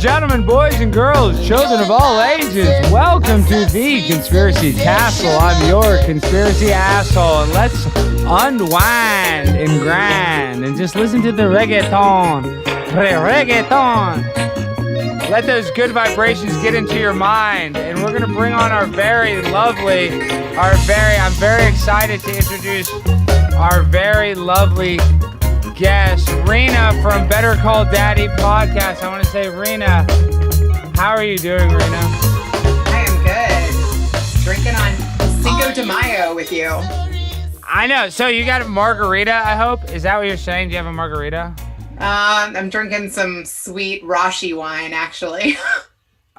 gentlemen, boys and girls, children of all ages, welcome to the Conspiracy Castle. I'm your conspiracy asshole, and let's unwind and grind and just listen to the reggaeton. Reggaeton. Let those good vibrations get into your mind, and we're gonna bring on I'm very excited to introduce our very lovely guest, Reena from Better Call Daddy podcast. I want to say, Reena, how are you doing, Reena? I am good. Drinking on Cinco de Mayo with you. I know. So you got a margarita, I hope? Is that what you're saying? Do you have a margarita? I'm drinking some sweet Rashi wine, actually.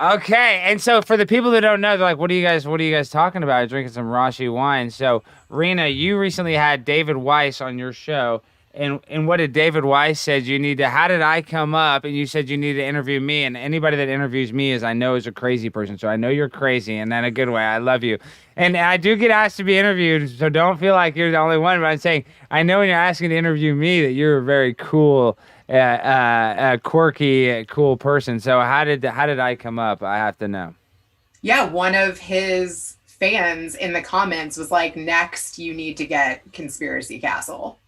Okay, and so for the people that don't know, they're like, what are you guys talking about? You're drinking some Rashi wine. So, Reena, you recently had David Weiss on your show. And what did David Weiss said you need to, how did I come up? And you said you need to interview me. And anybody that interviews me is a crazy person. So I know you're crazy, and in a good way. I love you. And I do get asked to be interviewed, so don't feel like you're the only one. But I'm saying, I know when you're asking to interview me that you're a very cool, quirky, cool person. So how did I come up? I have to know. Yeah, one of his fans in the comments was like, next you need to get Conspiracy Castle.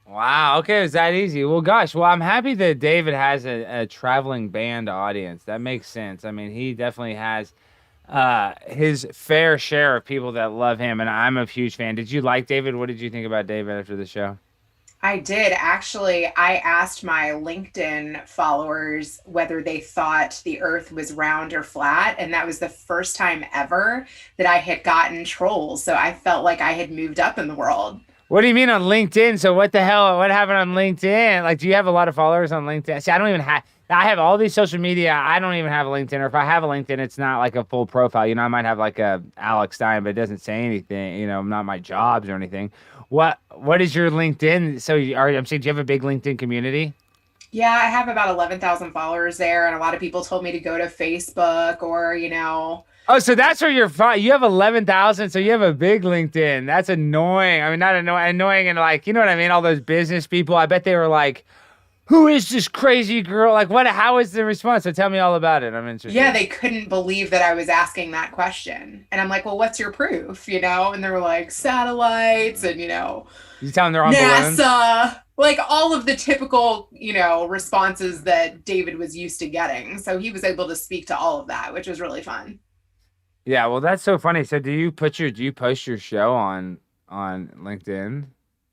Wow. Okay. It was that easy. Well, gosh. Well, I'm happy that David has a traveling band audience. That makes sense. I mean, he definitely has his fair share of people that love him, and I'm a huge fan. Did you like David? What did you think about David after the show? I did. Actually, I asked my LinkedIn followers whether they thought the earth was round or flat, and that was the first time ever that I had gotten trolls. So I felt like I had moved up in the world. What do you mean on LinkedIn? So what the hell? What happened on LinkedIn? Like, do you have a lot of followers on LinkedIn? See, I have all these social media. I don't even have a LinkedIn. Or if I have a LinkedIn, it's not like a full profile. You know, I might have like a Alex Stein, but it doesn't say anything, you know, not my jobs or anything. What is your LinkedIn? So I'm saying, do you have a big LinkedIn community? Yeah, I have about 11,000 followers there. And a lot of people told me to go to Facebook or, you know. Oh, so that's where you have 11,000, so you have a big LinkedIn. That's annoying. I mean, not annoying and like, you know what I mean? All those business people, I bet they were like, who is this crazy girl? Like, how is the response? So tell me all about it. I'm interested. Yeah, they couldn't believe that I was asking that question. And I'm like, well, what's your proof? You know? And they were like, satellites and, you know. You tell them they're on NASA. balloons? Like all of the typical, you know, responses that David was used to getting. So he was able to speak to all of that, which was really fun. Yeah, well, that's so funny. So do you post your show on LinkedIn?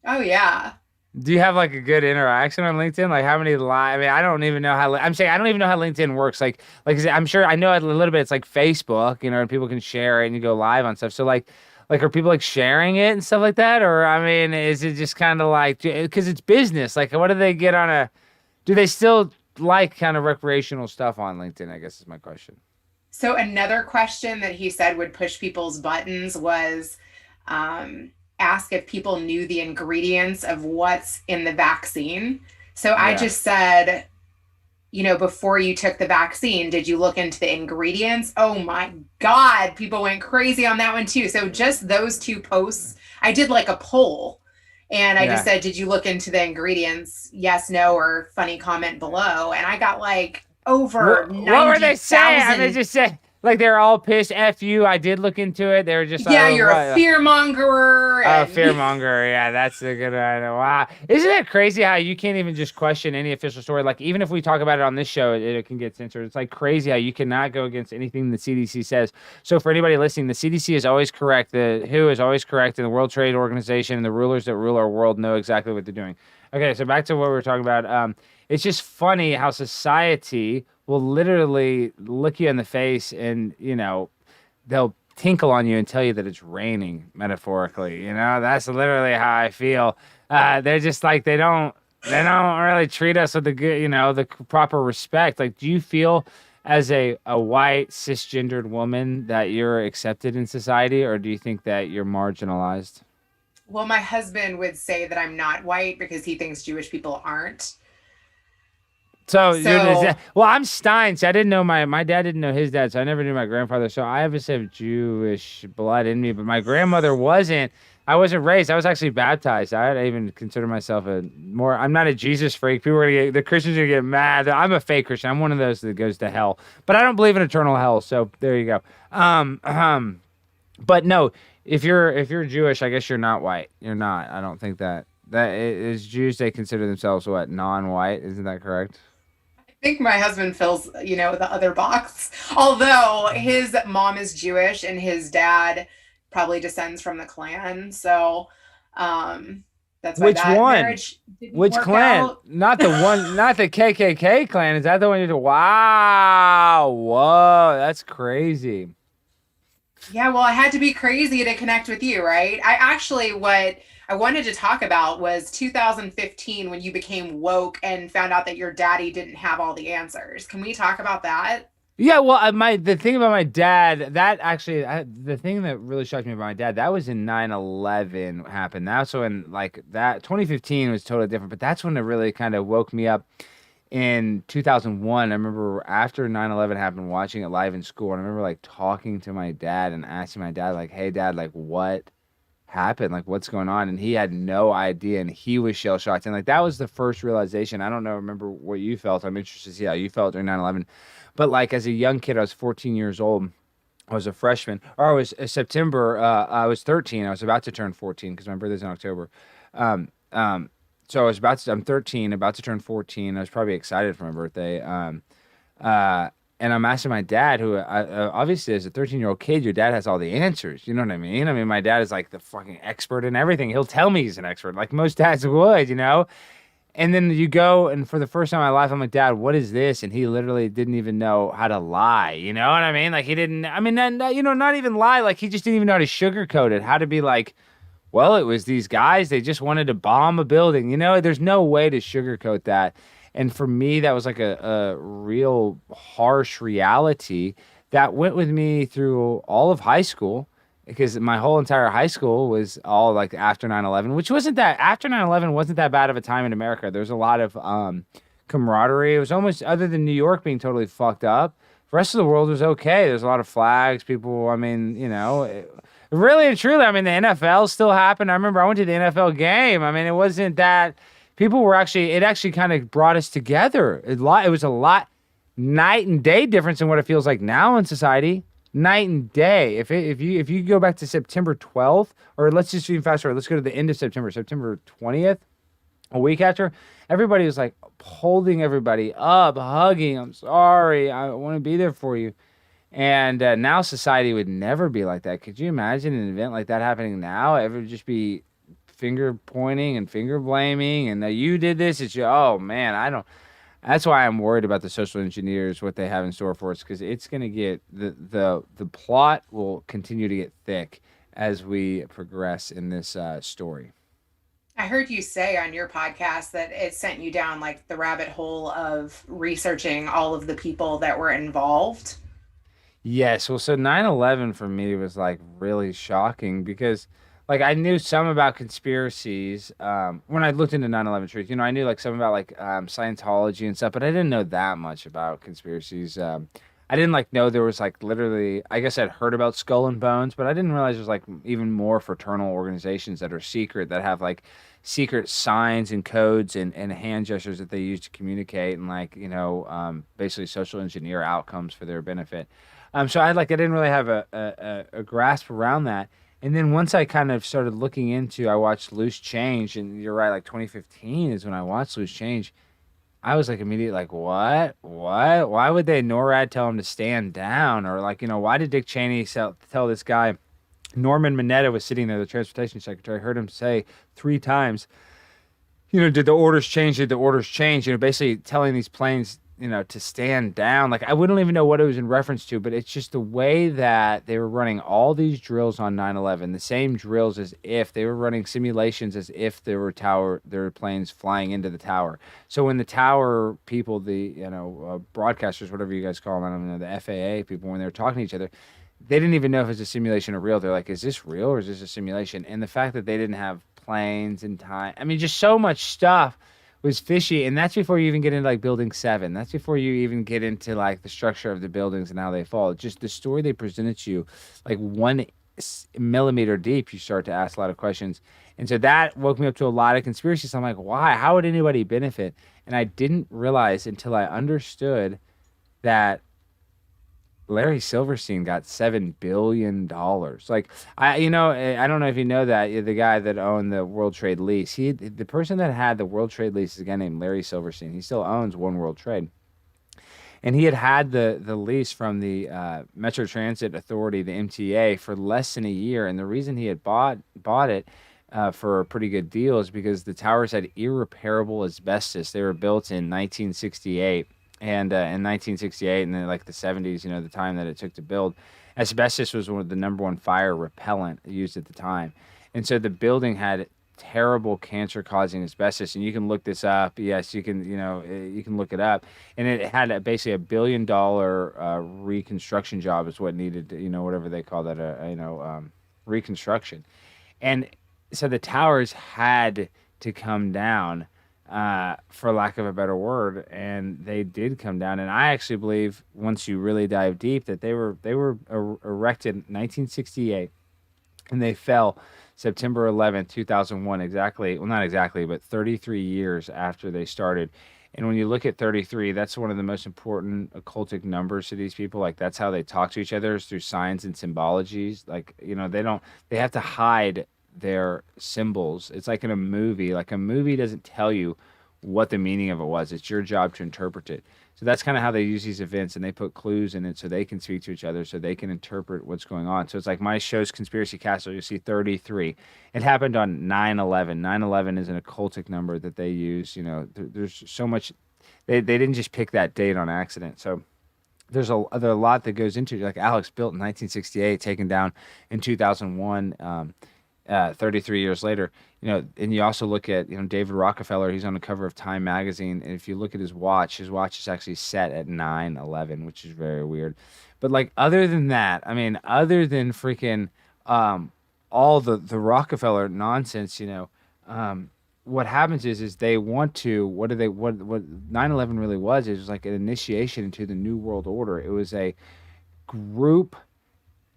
Oh yeah. Do you have like a good interaction on LinkedIn? Like how many I mean, I don't even know how LinkedIn works. Like I'm sure I know a little bit. It's like Facebook, you know, and people can share it and you go live on stuff. So like are people like sharing it and stuff like that? Or I mean, is it just kind of like, because it's business? Like what do they get do they still like kind of recreational stuff on LinkedIn? I guess is my question. So another question that he said would push people's buttons was ask if people knew the ingredients of what's in the vaccine. So I just said, you know, before you took the vaccine, did you look into the ingredients? Oh my God, people went crazy on that one too. So just those two posts, I did like a poll and I just said, did you look into the ingredients? Yes, no, or funny comment below. And I got like over 90,000. What were they saying? I mean, they just said, like, they're all pissed. F you. I did look into it. They were just like, yeah, you're a fearmonger. Oh, fearmonger. Yeah, that's a good one. Wow. Isn't that crazy how you can't even just question any official story? Like, even if we talk about it on this show, it can get censored. It's like crazy how you cannot go against anything the CDC says. So for anybody listening, the CDC is always correct. The WHO is always correct. And the World Trade Organization and the rulers that rule our world know exactly what they're doing. Okay, so back to what we were talking about. It's just funny how society will literally look you in the face and, you know, they'll tinkle on you and tell you that it's raining, metaphorically. You know, that's literally how I feel. They're just like, they don't really treat us with the good, you know, the proper respect. Like, do you feel as a white cisgendered woman that you're accepted in society, or do you think that you're marginalized? Well, my husband would say that I'm not white because he thinks Jewish people aren't. So well, I'm Stein, so I didn't know my dad didn't know his dad, so I never knew my grandfather. So I obviously have Jewish blood in me, but my grandmother wasn't. I wasn't raised. I was actually baptized. I even consider myself I'm not a Jesus freak. The Christians are gonna get mad. I'm a fake Christian. I'm one of those that goes to hell. But I don't believe in eternal hell. So there you go. Um, um, but no, if you're Jewish, I guess you're not white. You're not. I don't think that is Jews. They consider themselves what, non-white? Isn't that correct? I think my husband fills, the other box. Although his mom is Jewish and his dad probably descends from the clan. So um, that's why Which that one? marriage didn't Which work clan? out. Not the one, not the KKK clan. Is that the one you're doing? Wow. Whoa, that's crazy. Yeah, well, I had to be crazy to connect with you, right? What I wanted to talk about was 2015 when you became woke and found out that your daddy didn't have all the answers. Can we talk about that? Yeah, well, the thing about my dad, the thing that really shocked me about my dad, that was in 9/11 happened. That's when, like, that 2015 was totally different, but that's when it really kind of woke me up in 2001. I remember after 9/11 happened, watching it live in school, and I remember like talking to my dad and asking my dad, like, "Hey, Dad, like, what happened? Like, what's going on?" And he had no idea, and he was shell shocked. And like that was the first realization. I don't know, remember what you felt. I'm interested to see how you felt during 9/11. But like as a young kid, I was 14 years old. I was a freshman, or I was September. I was 13. I was about to turn 14 because my birthday's in October. Um, um, so I'm 13, about to turn 14. I was probably excited for my birthday. Uh, and I'm asking my dad, who obviously as a 13-year-old kid, your dad has all the answers. You know what I mean? I mean, my dad is like the fucking expert in everything. He'll tell me he's an expert, like most dads would. And then you go, and for the first time in my life, I'm like, Dad, what is this? And he literally didn't even know how to lie. You know what I mean? Like he didn't. I mean, not even lie. Like he just didn't even know how to sugarcoat it. How to be like, well, it was these guys. They just wanted to bomb a building. There's no way to sugarcoat that. And for me, that was like a real harsh reality that went with me through all of high school because my whole entire high school was all like after 9/11, which wasn't that after 9/11 wasn't that bad of a time in America. There was a lot of camaraderie. It was almost, other than New York being totally fucked up, the rest of the world was okay. There's a lot of flags, people. I mean, really and truly, I mean, the NFL still happened. I remember I went to the NFL game. I mean, it wasn't that it actually kind of brought us together. It was a lot night and day difference in what it feels like now in society. Night and day. If you go back to September 12th, or let's just even fast forward, let's go to the end of September, September 20th, a week after, everybody was like holding everybody up, hugging. I'm sorry. I want to be there for you. And now society would never be like that. Could you imagine an event like that happening now? It would just be finger pointing and finger blaming, and you did this. Oh man, I don't. That's why I'm worried about the social engineers, what they have in store for us, because it's going to get the plot will continue to get thick as we progress in this story. I heard you say on your podcast that it sent you down like the rabbit hole of researching all of the people that were involved. Yes, well, so 9/11 for me was like really shocking because like I knew some about conspiracies when I looked into 9/11 truth. I knew like some about like Scientology and stuff, but I didn't know that much about conspiracies. I didn't like know there was like literally, I guess I'd heard about Skull and Bones, but I didn't realize there's like even more fraternal organizations that are secret, that have like secret signs and codes and hand gestures that they use to communicate and like, basically social engineer outcomes for their benefit. So I didn't really have a grasp around that. And then once I kind of started looking into, I watched Loose Change, and you're right, like 2015 is when I watched Loose Change. I was like immediately like, what? What? Why would they NORAD tell him to stand down? Or like, why did Dick Cheney tell this guy, Norman Mineta was sitting there, the transportation secretary, I heard him say 3 times, did the orders change? Did the orders change? Basically telling these planes, to stand down. Like I wouldn't even know what it was in reference to, but it's just the way that they were running all these drills on 9/11, the same drills as if they were running simulations as if there were planes flying into the tower. So when the tower people, the broadcasters, whatever you guys call them, I don't know, the FAA people, when they were talking to each other, they didn't even know if it was a simulation or real. They're like, is this real or is this a simulation? And the fact that they didn't have planes in time, I mean, just so much stuff was fishy. And that's before you even get into like Building 7. That's before you even get into like the structure of the buildings and how they fall. Just the story they presented to you, like one millimeter deep, you start to ask a lot of questions. And so that woke me up to a lot of conspiracies. So I'm like, why? How would anybody benefit? And I didn't realize until I understood that Larry Silverstein got $7 billion. Like I don't know if you know that the guy that owned the World Trade lease. The person that had the World Trade lease is a guy named Larry Silverstein. He still owns One World Trade, and he had the lease from the Metro Transit Authority, the MTA, for less than a year. And the reason he had bought it for a pretty good deal is because the towers had irreparable asbestos. They were built in 1968. And in 1968 and then like the 70s, the time that it took to build, asbestos was the number one fire repellent used at the time. And so the building had terrible cancer-causing asbestos. And you can look this up. Yes, you can, you can look it up. And it had basically $1 billion reconstruction job is what needed, whatever they call that, reconstruction. And so the towers had to come down. For lack of a better word, and they did come down. And I actually believe, once you really dive deep, that they were erected in 1968, and they fell September 11th, 2001. Exactly, well, not exactly, but 33 years after they started. And when you look at 33, that's one of the most important occultic numbers to these people. Like, that's how they talk to each other, is through signs and symbologies. Like, they have to hide their symbols. It's like in a movie. Like, a movie doesn't tell you what the meaning of it was. It's your job to interpret it. So that's kind of how they use these events, and they put clues in it so they can speak to each other, so they can interpret what's going on. So it's like my show's Conspiracy Castle. You see 33. It happened on 9/11. 9/11 is an occultic number that they use. There's so much. They didn't just pick that date on accident. So there's a lot that goes into it. Like, Alex built in 1968, taken down in 2001. 33 years later, and you also look at, David Rockefeller. He's on the cover of Time magazine, and if you look at his watch is actually set at 9/11, which is very weird. But like, other than that, I mean, other than freaking all the Rockefeller nonsense, what happens is they want to, what 9/11 really was, it was like an initiation into the New World Order. It was a group,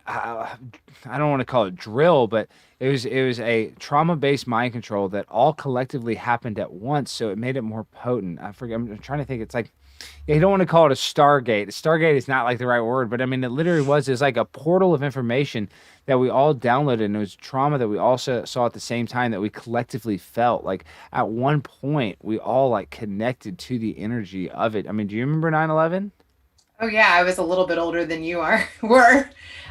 I don't want to call it drill, but it was a trauma-based mind control that all collectively happened at once, so it made it more potent. I forget. I'm trying to think. It's like, you don't want to call it a Stargate. Stargate is not like the right word, but I mean, it literally was. It's like a portal of information that we all downloaded, and it was trauma that we all saw at the same time, that we collectively felt. Like, at one point, we all like connected to the energy of it. I mean, do you remember 9/11? Oh yeah, I was a little bit older than you were.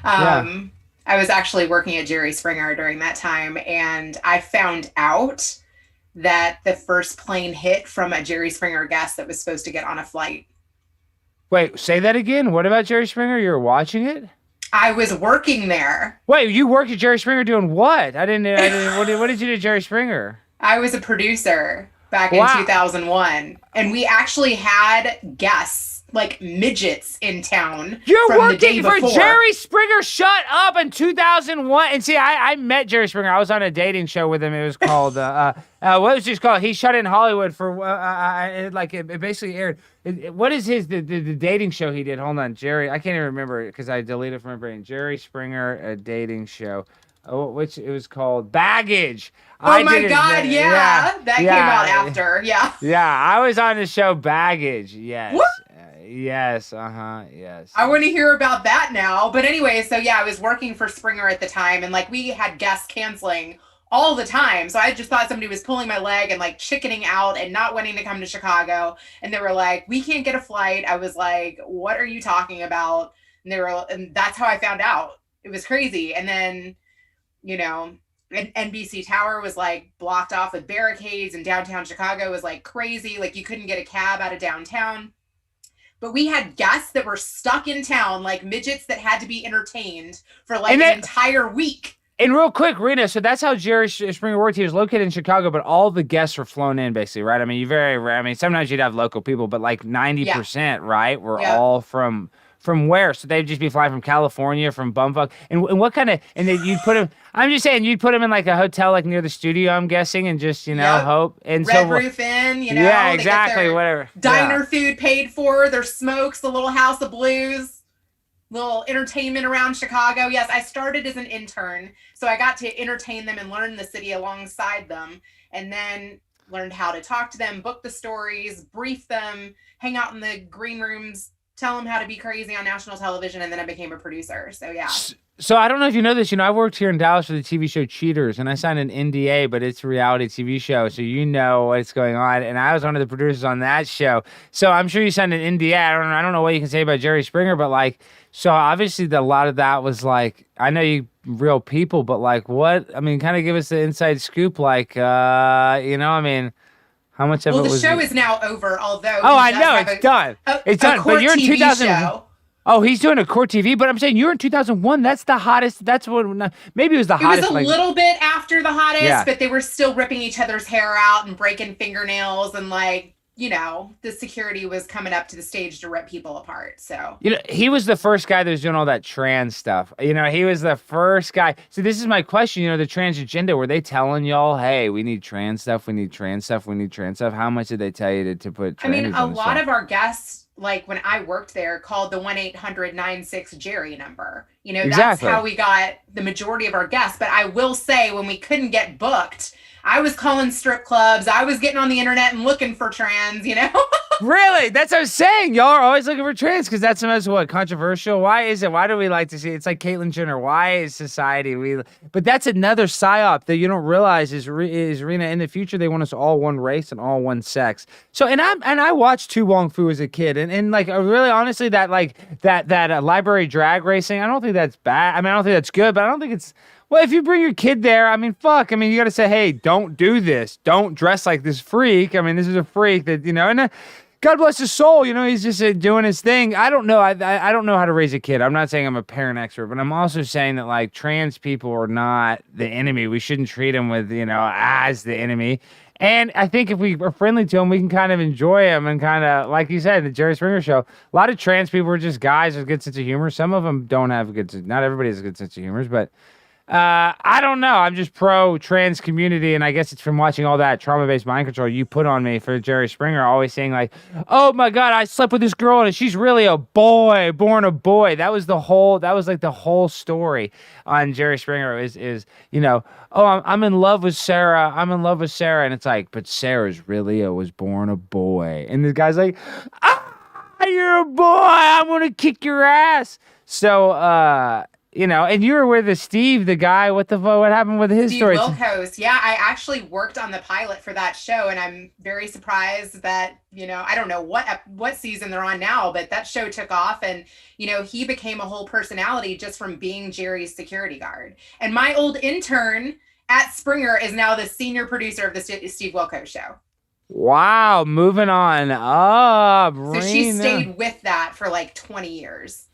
Yeah. I was actually working at Jerry Springer during that time, and I found out that the first plane hit from a Jerry Springer guest that was supposed to get on a flight. Wait, say that again. What about Jerry Springer? You were watching it? I was working there. Wait, you worked at Jerry Springer doing what? I didn't. What did you do at Jerry Springer? I was a producer back in 2001, and we actually had guests, like midgets, in town. You're from working the day for before. Jerry Springer? Shut up! In 2001, and see, I met Jerry Springer. I was on a dating show with him. It was called what was it called? He shot it in Hollywood for it basically aired. What is the dating show he did? Hold on, Jerry. I can't even remember it because I deleted it from my brain. Jerry Springer, a dating show. Oh, which it was called Baggage. Oh my God, yeah. That came out after, yeah. Yeah, I was on the show Baggage, yes. What? Yes, yes. I want to hear about that now. But anyway, so yeah, I was working for Springer at the time, and like, we had guests canceling all the time. So I just thought somebody was pulling my leg and like chickening out and not wanting to come to Chicago. And they were like, we can't get a flight. I was like, what are you talking about? And that's how I found out. It was crazy. And then, NBC Tower was like blocked off with barricades, and downtown Chicago was like crazy. Like, you couldn't get a cab out of downtown. But we had guests that were stuck in town, like midgets that had to be entertained for like an entire week. And real quick, Reena, so that's how Jerry Springer worked. He was located in Chicago, but all the guests were flown in, basically, right? I mean, sometimes you'd have local people, but like 90%, right, were all from where? So they'd just be flying from California, from bumfuck. And what kind of, and then you'd put them, I'm just saying, you'd put them in like a hotel, like near the studio, I'm guessing, and just, hope. And Red Roof Inn, Yeah, exactly, whatever. Diner food paid for, their smokes, the little House of Blues. little entertainment around Chicago. Yes, I started as an intern, so I got to entertain them and learn the city alongside them, and then learned how to talk to them, book the stories, brief them, hang out in the green rooms, tell them how to be crazy on national television, and then I became a producer. So yeah. So I don't know if you know this. I worked here in Dallas for the TV show Cheaters, and I signed an NDA, but it's a reality TV show, so you know what's going on. And I was one of the producers on that show, so I'm sure you signed an NDA. I don't know what you can say about Jerry Springer, but like, so obviously a lot of that was like, I know you real people, but like, what? I mean, kind of give us the inside scoop, like, I mean. How much of it was? Well, the show is now over, although. Oh, I know it's done. It's done. But you're in 2000. Show. Oh, he's doing a court TV, but I'm saying you're in 2001. That's the hottest. That's what. Maybe it was the hottest. It was a little bit after the hottest, but they were still ripping each other's hair out and breaking fingernails, and like, the security was coming up to the stage to rip people apart. So he was the first guy that was doing all that trans stuff. He was the first guy. So this is my question. The trans agenda. Were they telling y'all, hey, we need trans stuff, we need trans stuff, we need trans stuff? How much did they tell you to put? I mean, a lot of our guests, like when I worked there, called the 1-800-96-JERRY number. That's how we got the majority of our guests. But I will say, when we couldn't get booked, I was calling strip clubs. I was getting on the internet and looking for trans, Really? That's what I'm saying. Y'all are always looking for trans because that's the most, controversial? Why is it? Why do we like to see it? It's like Caitlyn Jenner. Why is society? But that's another psyop that you don't realize is Reena, in the future, they want us all one race and all one sex. So, and I watched Tu Wong Fu as a kid. And like, really, honestly, that library drag racing, I don't think that's bad. I mean, I don't think that's good, but I don't think it's... Well, if you bring your kid there, I mean, fuck. I mean, you got to say, hey, don't do this. Don't dress like this freak. I mean, this is a freak that, and God bless his soul. He's just doing his thing. I don't know. I don't know how to raise a kid. I'm not saying I'm a parent expert, but I'm also saying that, like, trans people are not the enemy. We shouldn't treat them with, as the enemy. And I think if we are friendly to them, we can kind of enjoy them and kind of, like you said, the Jerry Springer show. A lot of trans people are just guys with a good sense of humor. Some of them don't have a good sense. Not everybody has a good sense of humor, but... I don't know. I'm just pro trans community, and I guess it's from watching all that trauma-based mind control you put on me for Jerry Springer, always saying like, "Oh my God, I slept with this girl, and she's really a boy, born a boy." That was the whole story on Jerry Springer. Oh, I'm in love with Sarah. I'm in love with Sarah, and it's like, but Sarah's really was born a boy, and the guy's like, you're a boy. I'm gonna kick your ass. So, and you were with Steve, the guy. What happened with his story? Steve Wilkos. Yeah, I actually worked on the pilot for that show, and I'm very surprised that, I don't know what season they're on now, but that show took off, and, he became a whole personality just from being Jerry's security guard. And my old intern at Springer is now the senior producer of the Steve Wilkos show. Wow, moving on up. So she stayed with that for like 20 years.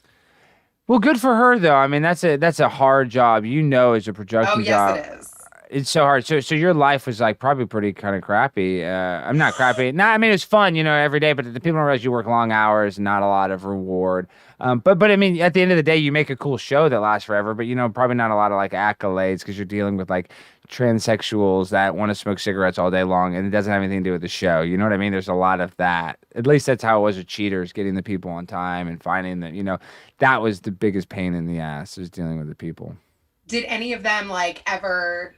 Well, good for her though. I mean, that's a hard job. As a production job. Oh, yes, it is. It's so hard. So your life was like probably pretty kind of crappy. I'm not crappy. No, I mean it's fun, every day. But the people don't realize you work long hours, not a lot of reward. But I mean, at the end of the day, you make a cool show that lasts forever. But probably not a lot of like accolades because you're dealing with like transsexuals that want to smoke cigarettes all day long, and it doesn't have anything to do with the show. You know what I mean? There's a lot of that. At least that's how it was with Cheaters, getting the people on time and finding that. That was the biggest pain in the ass, was dealing with the people. Did any of them like ever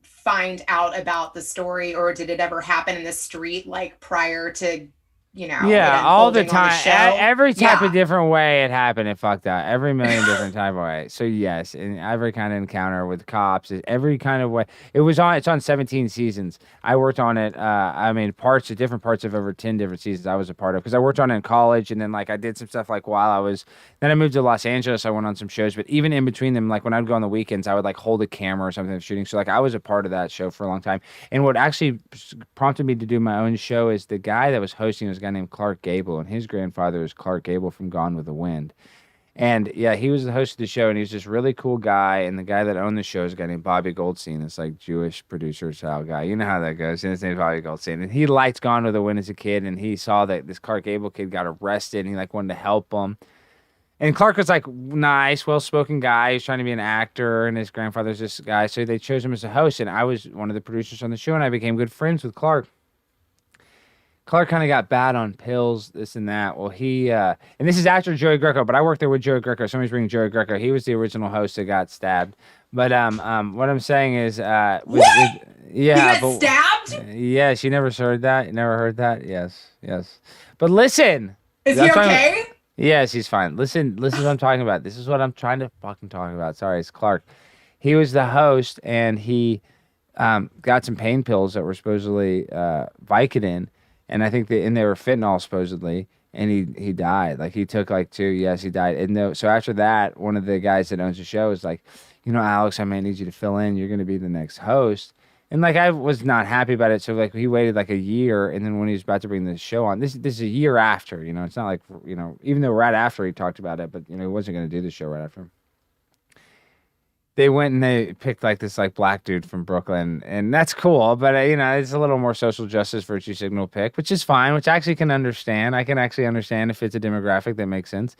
find out about the story, or did it ever happen in the street like prior to yeah, all the time, every type of different way it happened, it fucked up every million different type of way. So yes, in every kind of encounter with cops, every kind of way. It's on 17 seasons. I worked on it. I mean, different parts of over 10 different seasons I was a part of, because I worked on it in college, and then like I did some stuff like then I moved to Los Angeles. I went on some shows, but even in between them, like when I'd go on the weekends, I would like hold a camera or something shooting. So like I was a part of that show for a long time. And what actually prompted me to do my own show is the guy that was hosting was a guy named Clark Gable, and his grandfather is Clark Gable from Gone with the Wind. And yeah, he was the host of the show, and he was this really cool guy. And the guy that owned the show is a guy named Bobby Goldstein, this like Jewish producer style guy. You know how that goes. And his name's Bobby Goldstein. And he liked Gone with the Wind as a kid, and he saw that this Clark Gable kid got arrested, and he like wanted to help him. And Clark was like nice, well-spoken guy. He's trying to be an actor, and his grandfather's this guy. So they chose him as a host, and I was one of the producers on the show, and I became good friends with Clark. Clark kind of got bad on pills, this and that. Well, and this is after Joey Greco, but I worked there with Joey Greco. Somebody's bringing Joey Greco. He was the original host that got stabbed. But what I'm saying is, He yeah, got stabbed? yes, you never heard that. You never heard that. Yes, yes. But listen, Is he okay? yes, he's fine. Listen, what I'm talking about. This is what I'm trying to fucking talk about. Sorry, it's Clark. He was the host, and he got some pain pills that were supposedly Vicodin, and I think they were fentanyl supposedly, and he died. Like he took like two. Yes, he died. And so after that, one of the guys that owns the show is like, Alex, I might need you to fill in. You're going to be the next host. And like I was not happy about it, so like he waited like a year, and then when he was about to bring the show on, this is a year after. It's not like even though right after he talked about it, but he wasn't going to do the show right after. They went and they picked like this like black dude from Brooklyn, and that's cool, but it's a little more social justice virtue signal pick, which is fine, which I actually can understand. I can actually understand if it's a demographic that makes sense.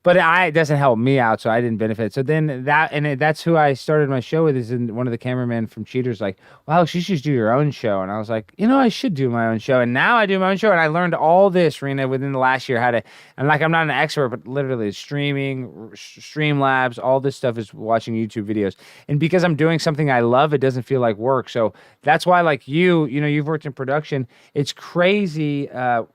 But it doesn't help me out, so I didn't benefit. So then that's who I started my show with. Is one of the cameramen from Cheaters like, well, Alex, you should do your own show. And I was like, I should do my own show. And now I do my own show, and I learned all this, Reena, within the last year how to. And like I'm not an expert, but literally streaming, Streamlabs, all this stuff is watching YouTube videos. And because I'm doing something I love, it doesn't feel like work. So that's why, like you've worked in production. It's crazy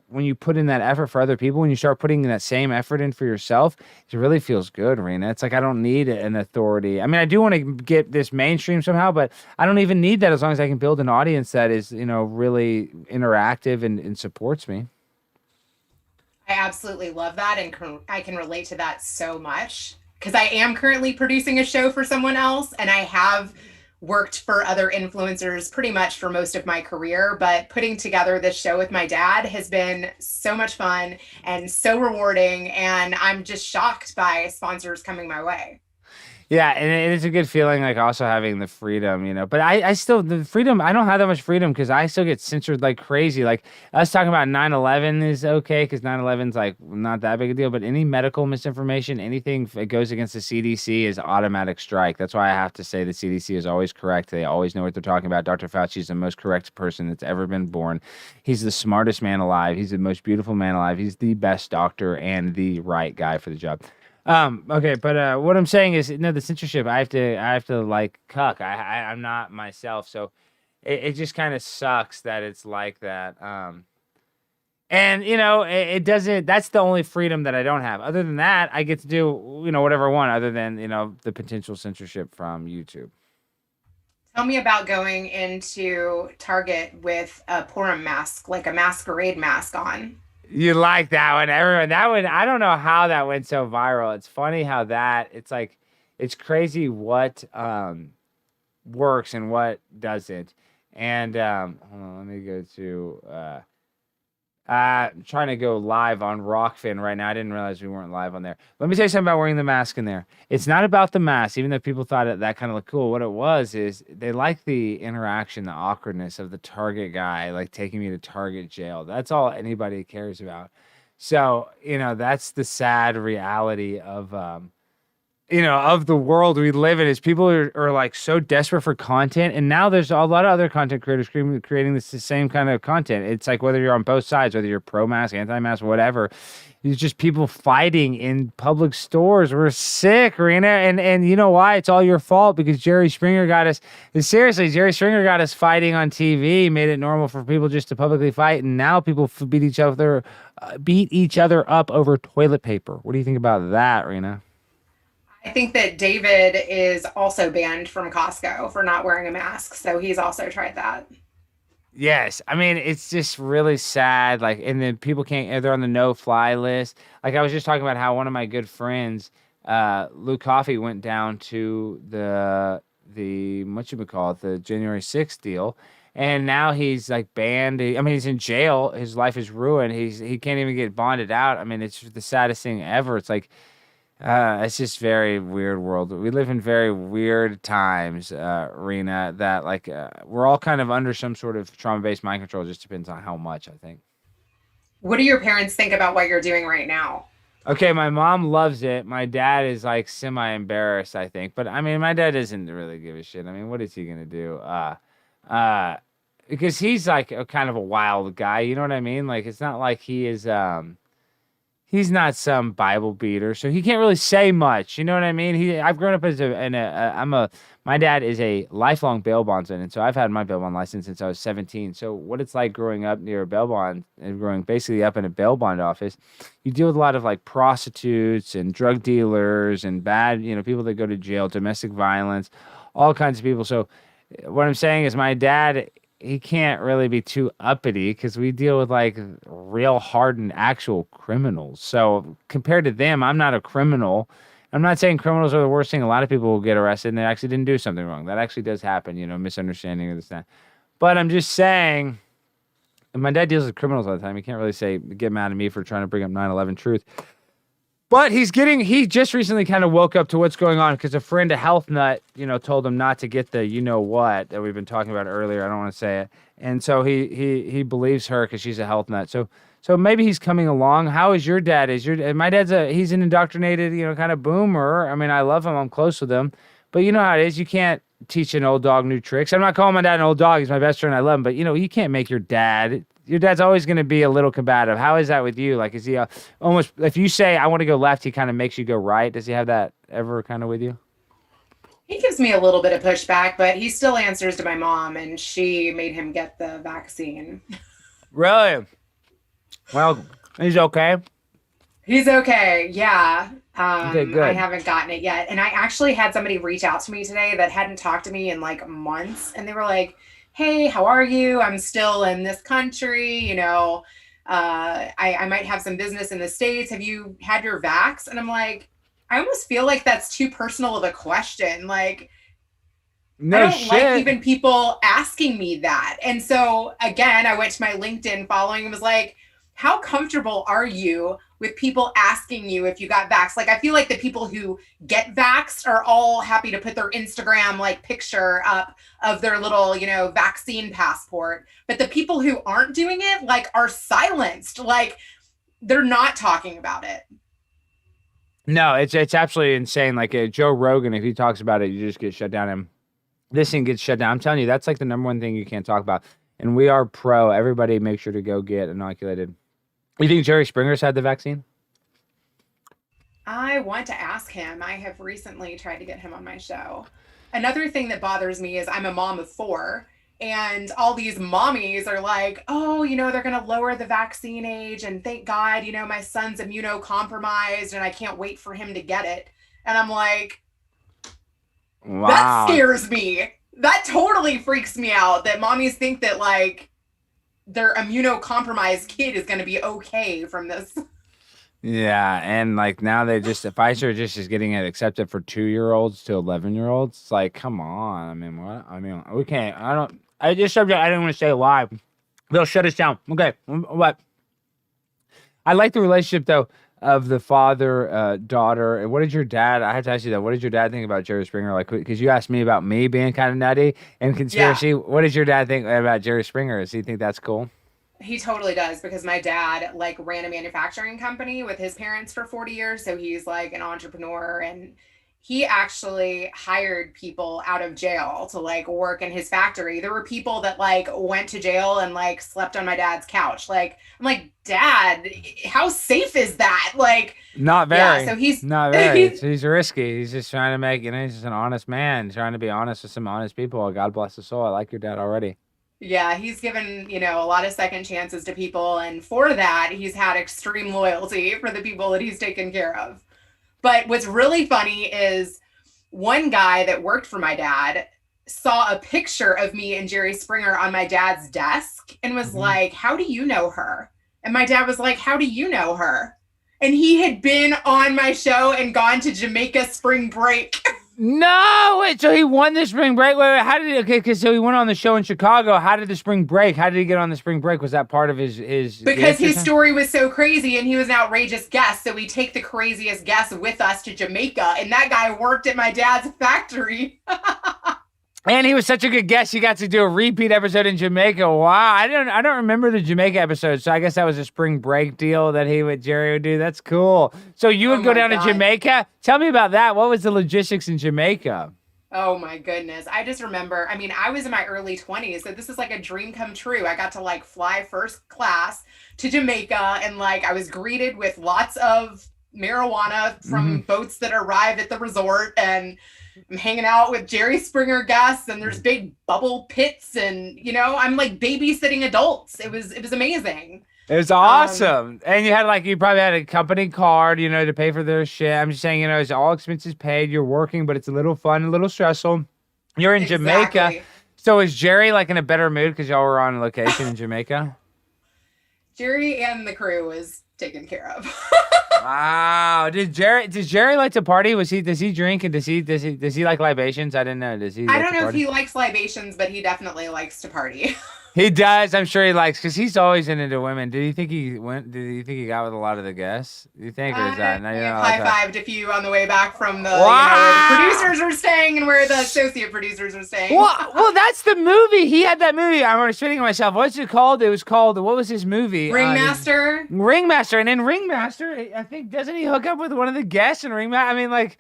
when you put in that effort for other people. When you start putting that same effort in for yourself, it really feels good, Reena. It's like I don't need an authority. I mean, I do want to get this mainstream somehow, but I don't even need that as long as I can build an audience that is, really interactive and supports me. I absolutely love that, and I can relate to that so much because I am currently producing a show for someone else, and I have worked for other influencers pretty much for most of my career, but putting together this show with my dad has been so much fun and so rewarding, and I'm just shocked by sponsors coming my way. Yeah, and it is a good feeling, like also having the freedom, But I still, the freedom, I don't have that much freedom because I still get censored like crazy. Like us talking about 9/11 is okay because 9/11's like not that big a deal, but any medical misinformation, anything that goes against the CDC is automatic strike. That's why I have to say the CDC is always correct. They always know what they're talking about. Dr. Fauci is the most correct person that's ever been born. He's the smartest man alive. He's the most beautiful man alive. He's the best doctor and the right guy for the job. Okay, but what I'm saying is, the censorship. I have to like cuck. I'm not myself, so it just kind of sucks that it's like that. And it doesn't. That's the only freedom that I don't have. Other than that, I get to do whatever I want. Other than the potential censorship from YouTube. Tell me about going into Target with a Purim mask, like a masquerade mask on. You like that one, everyone. That one, I don't know how that went so viral. It's funny how it's crazy what works and what doesn't. And hold on, let me go to I'm trying to go live on Rokfin right now. I didn't realize we weren't live on there. Let me tell you something about wearing the mask in there. It's not about the mask, even though people thought that kind of looked cool. What it was is they like the interaction, the awkwardness of the Target guy, like taking me to Target jail. That's all anybody cares about. So, that's the sad reality of of the world we live in is people are like so desperate for content. And now there's a lot of other content creators creating the same kind of content. It's like whether you're on both sides, whether you're pro-mask, anti-mask, whatever, it's just people fighting in public stores. We're sick, Reena. And you know why? It's all your fault because Jerry Springer got us. Seriously, Jerry Springer got us fighting on TV, made it normal for people just to publicly fight. And now people beat each other up over toilet paper. What do you think about that, Reena? I think that David is also banned from Costco for not wearing a mask. So he's also tried that. Yes. I mean, it's just really sad. Like, and then people they're on the no-fly list. Like, I was just talking about how one of my good friends, Lou Coffey, went down to the the January 6th deal. And now he's like banned. He's in jail. His life is ruined. He can't even get bonded out. I mean, it's the saddest thing ever. It's like, it's just very weird world. We live in very weird times, Reena, that like we're all kind of under some sort of trauma-based mind control. It just depends on how much, I think. What do your parents think about what you're doing right now? Okay, my mom loves it. My dad is like semi-embarrassed, I think. But I mean, my dad doesn't really give a shit. I mean, what is he gonna do? because he's like a kind of a wild guy. You know what I mean? Like it's not like he is. He's not some Bible beater, so he can't really say much. You know what I mean? I've grown up as my dad is a lifelong bail bondsman, and so I've had my bail bond license since I was 17. So what it's like growing up near a bail bond and growing basically up in a bail bond office, you deal with a lot of like prostitutes and drug dealers and bad, people that go to jail, domestic violence, all kinds of people. So what I'm saying is my dad, he can't really be too uppity because we deal with like real hardened actual criminals. So compared to them, I'm not a criminal. I'm not saying criminals are the worst thing. A lot of people will get arrested and they actually didn't do something wrong. That actually does happen, misunderstanding of this that. But I'm just saying, and my dad deals with criminals all the time. He can't really get mad at me for trying to bring up 9/11 truth. But he just recently kind of woke up to what's going on because a friend, a health nut, told him not to get the what that we've been talking about earlier. I don't want to say it. And so he believes her because she's a health nut. So maybe he's coming along. How is your dad? My dad's he's an indoctrinated, kind of boomer. I mean, I love him. I'm close with him. But you know how it is. You can't teach an old dog new tricks. I'm not calling my dad an old dog. He's my best friend. I love him. But, you can't make your dad's always going to be a little combative. How is that with you? Like, is he almost, if you say, I want to go left, he kind of makes you go right. Does he have that ever kind of with you? He gives me a little bit of pushback, but he still answers to my mom, and she made him get the vaccine. Really? Well, he's okay. He's okay. Yeah. Okay, good. I haven't gotten it yet. And I actually had somebody reach out to me today that hadn't talked to me in like months. And they were like, hey, how are you? I'm still in this country. I might have some business in the States. Have you had your vax? And I'm like, I almost feel like that's too personal of a question. Like, no I don't shit. like even people asking me that. And so again, I went to my LinkedIn following and was like, how comfortable are you with people asking you if you got vaxxed? Like, I feel like the people who get vaxxed are all happy to put their Instagram like picture up of their little, vaccine passport. But the people who aren't doing it like are silenced. Like they're not talking about it. No, it's absolutely insane. Like Joe Rogan, if he talks about it, you just get shut down. And this thing gets shut down. I'm telling you, that's like the number one thing you can't talk about. And we are pro. Everybody make sure to go get inoculated. You think Jerry Springer's had the vaccine? I want to ask him. I have recently tried to get him on my show. Another thing that bothers me is I'm a mom of 4, and all these mommies are like, oh, they're going to lower the vaccine age, and thank God, my son's immunocompromised, and I can't wait for him to get it. And I'm like, wow. That scares me. That totally freaks me out that mommies think that like their immunocompromised kid is going to be okay from this. Yeah, and like now Pfizer just is getting it accepted for 2-year-olds to 11-year-olds. It's like, come on. I mean, what? I mean, we can't. I didn't want to say live. They'll shut us down. Okay, what? I like the relationship though of the father, daughter. And what did your dad? I have to ask you that. What did your dad think about Jerry Springer? Like, because you asked me about me being kind of nutty and conspiracy. Yeah. What does your dad think about Jerry Springer? Does he think that's cool? He totally does, because my dad like ran a manufacturing company with his parents for 40 years. So he's like an entrepreneur, and he actually hired people out of jail to like work in his factory. There were people that like went to jail and like slept on my dad's couch. Like, I'm like, Dad, how safe is that? Like, not very. Yeah, so he's not very. He's risky. He's just trying to make, he's just an honest man, trying to be honest with some honest people. God bless his soul. I like your dad already. Yeah, he's given, a lot of second chances to people. And for that, he's had extreme loyalty for the people that he's taken care of. But what's really funny is one guy that worked for my dad saw a picture of me and Jerry Springer on my dad's desk and was like, how do you know her? And my dad was like, how do you know her? And he had been on my show and gone to Jamaica spring break. No, wait, so he won the spring break? Wait, how did he, because so he went on the show in Chicago. How did the spring break? How did he get on the spring break? Was that part of his Because his story was so crazy and he was an outrageous guest. So we take the craziest guest with us to Jamaica. And that guy worked at my dad's factory. And he was such a good guest. You got to do a repeat episode in Jamaica. Wow, I don't remember the Jamaica episode. So I guess that was a spring break deal that Jerry would do. That's cool. So you would go down to Jamaica. Tell me about that. What was the logistics in Jamaica? Oh my goodness. I just remember, I mean, I was in my early 20s, so this is like a dream come true. I got to like fly first class to Jamaica, and like I was greeted with lots of marijuana from boats that arrive at the resort, and I'm hanging out with Jerry Springer guests, and there's big bubble pits, and I'm like babysitting adults. It was amazing. It was awesome. And you probably had a company card, to pay for their shit. I'm just saying, it's all expenses paid. You're working, but it's a little fun, a little stressful. You're in Jamaica. So is Jerry like in a better mood because y'all were on location in Jamaica? Jerry and the crew was taken care of. Wow. Does Jerry like to party? Does he drink, and does he like libations? I didn't know. Does he I don't know if he likes libations, but he definitely likes to party. He does. I'm sure he likes, because he's always into women. Did you think he went? Did you think he got with a lot of the guests? Do you think, or is that? High-fived a few on the way back from the, where the producers were staying and where the associate producers were staying. Well, that's the movie. He had that movie. I'm spitting on myself. What's it called? It was called, what was his movie? Ringmaster. Ringmaster. And in Ringmaster, I think, doesn't he hook up with one of the guests in Ringmaster? I mean, like,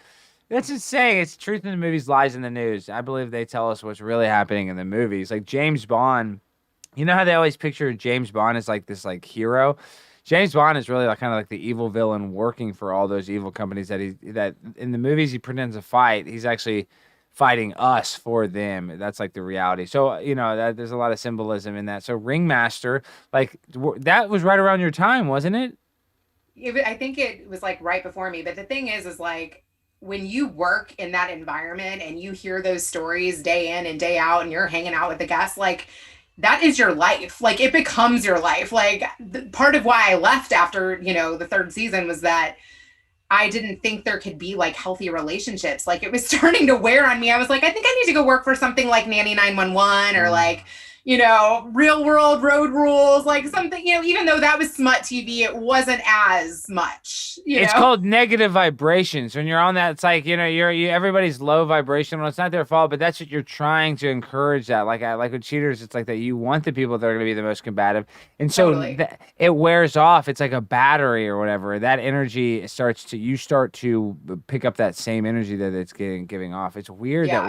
that's insane. It's truth in the movies, lies in the news. I believe they tell us what's really happening in the movies. Like James Bond. You know how they always picture James Bond as like this like hero? James Bond is really like kind of like the evil villain working for all those evil companies that in the movies he pretends to fight. He's actually fighting us for them. That's like the reality. So, there's a lot of symbolism in that. So Ringmaster, like that was right around your time, wasn't it? I think it was like right before me. But the thing is like when you work in that environment and you hear those stories day in and day out and you're hanging out with the guests, like that is your life. Like it becomes your life. Like part of why I left after, the third season was that I didn't think there could be like healthy relationships. Like it was starting to wear on me. I was like, I think I need to go work for something like Nanny 911 or like, Real World Road Rules, like something, even though that was smut TV, it wasn't as much, It's called negative vibrations. When you're on that, it's like, everybody's low vibration. Well, it's not their fault, but that's what you're trying to encourage that. Like with cheaters, it's like that you want the people that are going to be the most combative. And so totally. It wears off. It's like a battery or whatever. That energy you start to pick up that same energy that it's giving off. It's weird that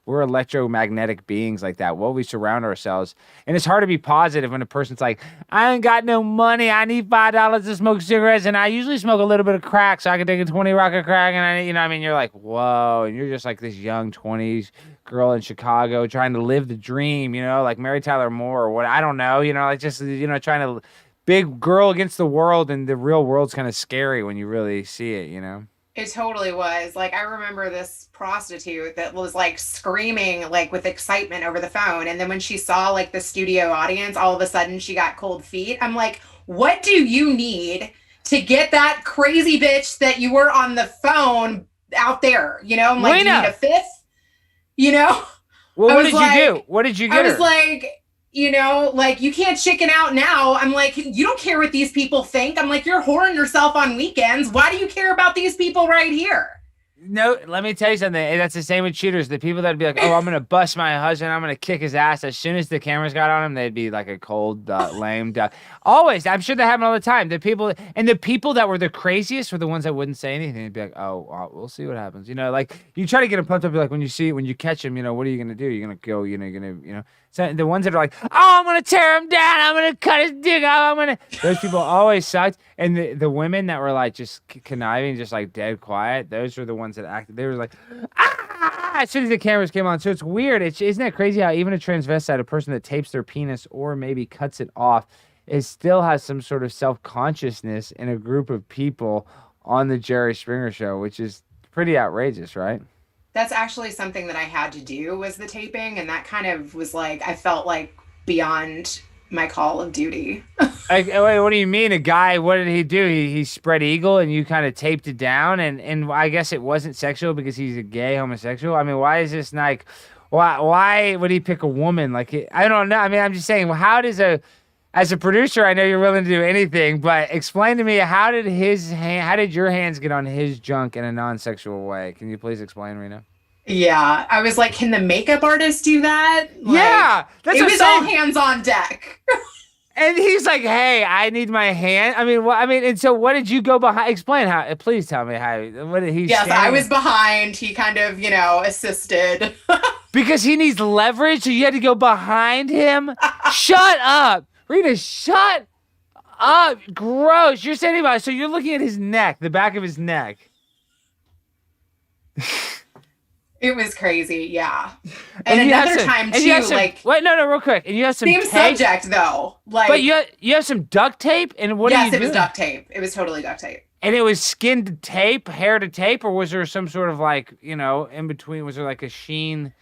we're electromagnetic beings like that. What we surround ourselves. And it's hard to be positive when a person's like, I ain't got no money. I need $5 to smoke cigarettes, and I usually smoke a little bit of crack, so I can take a 20 rock of crack. And you're like, whoa, and you're just like this young 20s girl in Chicago trying to live the dream, like Mary Tyler Moore or what? I don't know, like just trying to big girl against the world, and the real world's kind of scary when you really see it. It totally was. Like, I remember this prostitute that was like screaming like with excitement over the phone. And then when she saw like the studio audience, all of a sudden she got cold feet. I'm like, what do you need to get that crazy bitch that you were on the phone out there? I'm like, do you need a fifth? Well, what did you do? What did you get her? I was like, like you can't chicken out now. I'm like, you don't care what these people think. I'm like, you're whoring yourself on weekends. Why do you care about these people right here? No, let me tell you something. That's the same with cheaters. The people that'd be like, oh, I'm going to bust my husband. I'm going to kick his ass. As soon as the cameras got on him, they'd be like a cold, lame duck. Always. I'm sure that happened all the time. The people that were the craziest were the ones that wouldn't say anything. They'd be like, oh, we'll see what happens. Like you try to get them pumped up. Like when you catch him, what are you going to do? You're going to go, you're going to. So the ones that are like, oh, I'm going to tear him down. I'm going to cut his dick off. Those people always sucked. And the women that were like just conniving, just like dead quiet, those were the ones that acted. They were like, ah, as soon as the cameras came on. So it's weird. Isn't that crazy how even a transvestite, a person that tapes their penis or maybe cuts it off, it still has some sort of self-consciousness in a group of people on the Jerry Springer show, which is pretty outrageous, right? That's actually something that I had to do, was the taping, and that kind of was like, I felt like beyond my call of duty. Wait, what do you mean? A guy, what did he do? He spread eagle and you kind of taped it down, and I guess it wasn't sexual because he's a gay homosexual? I mean, why is this like, why would he pick a woman? Like, I don't know. I mean, I'm just saying, how does as a producer, I know you're willing to do anything, but explain to me, how did your hands get on his junk in a non-sexual way? Can you please explain, Reena? Yeah, I was like, can the makeup artist do that? Like, yeah, it was all hands on deck. And he's like, "Hey, I need my hand." I mean, and so what did you go behind? Explain how. Please tell me how. What did he? Yes, I was behind. He kind of, assisted. Because he needs leverage, so you had to go behind him. Shut up, Rita. Shut up. Gross. You're standing by. So you're looking at his neck, the back of his neck. It was crazy, yeah. And another time too, wait, no, real quick. And you have some same tape? subject though. But you have some duct tape, and what? Yes, it was duct tape. It was totally duct tape. And it was skin to tape, hair to tape, or was there some sort of in between? Was there like a sheen,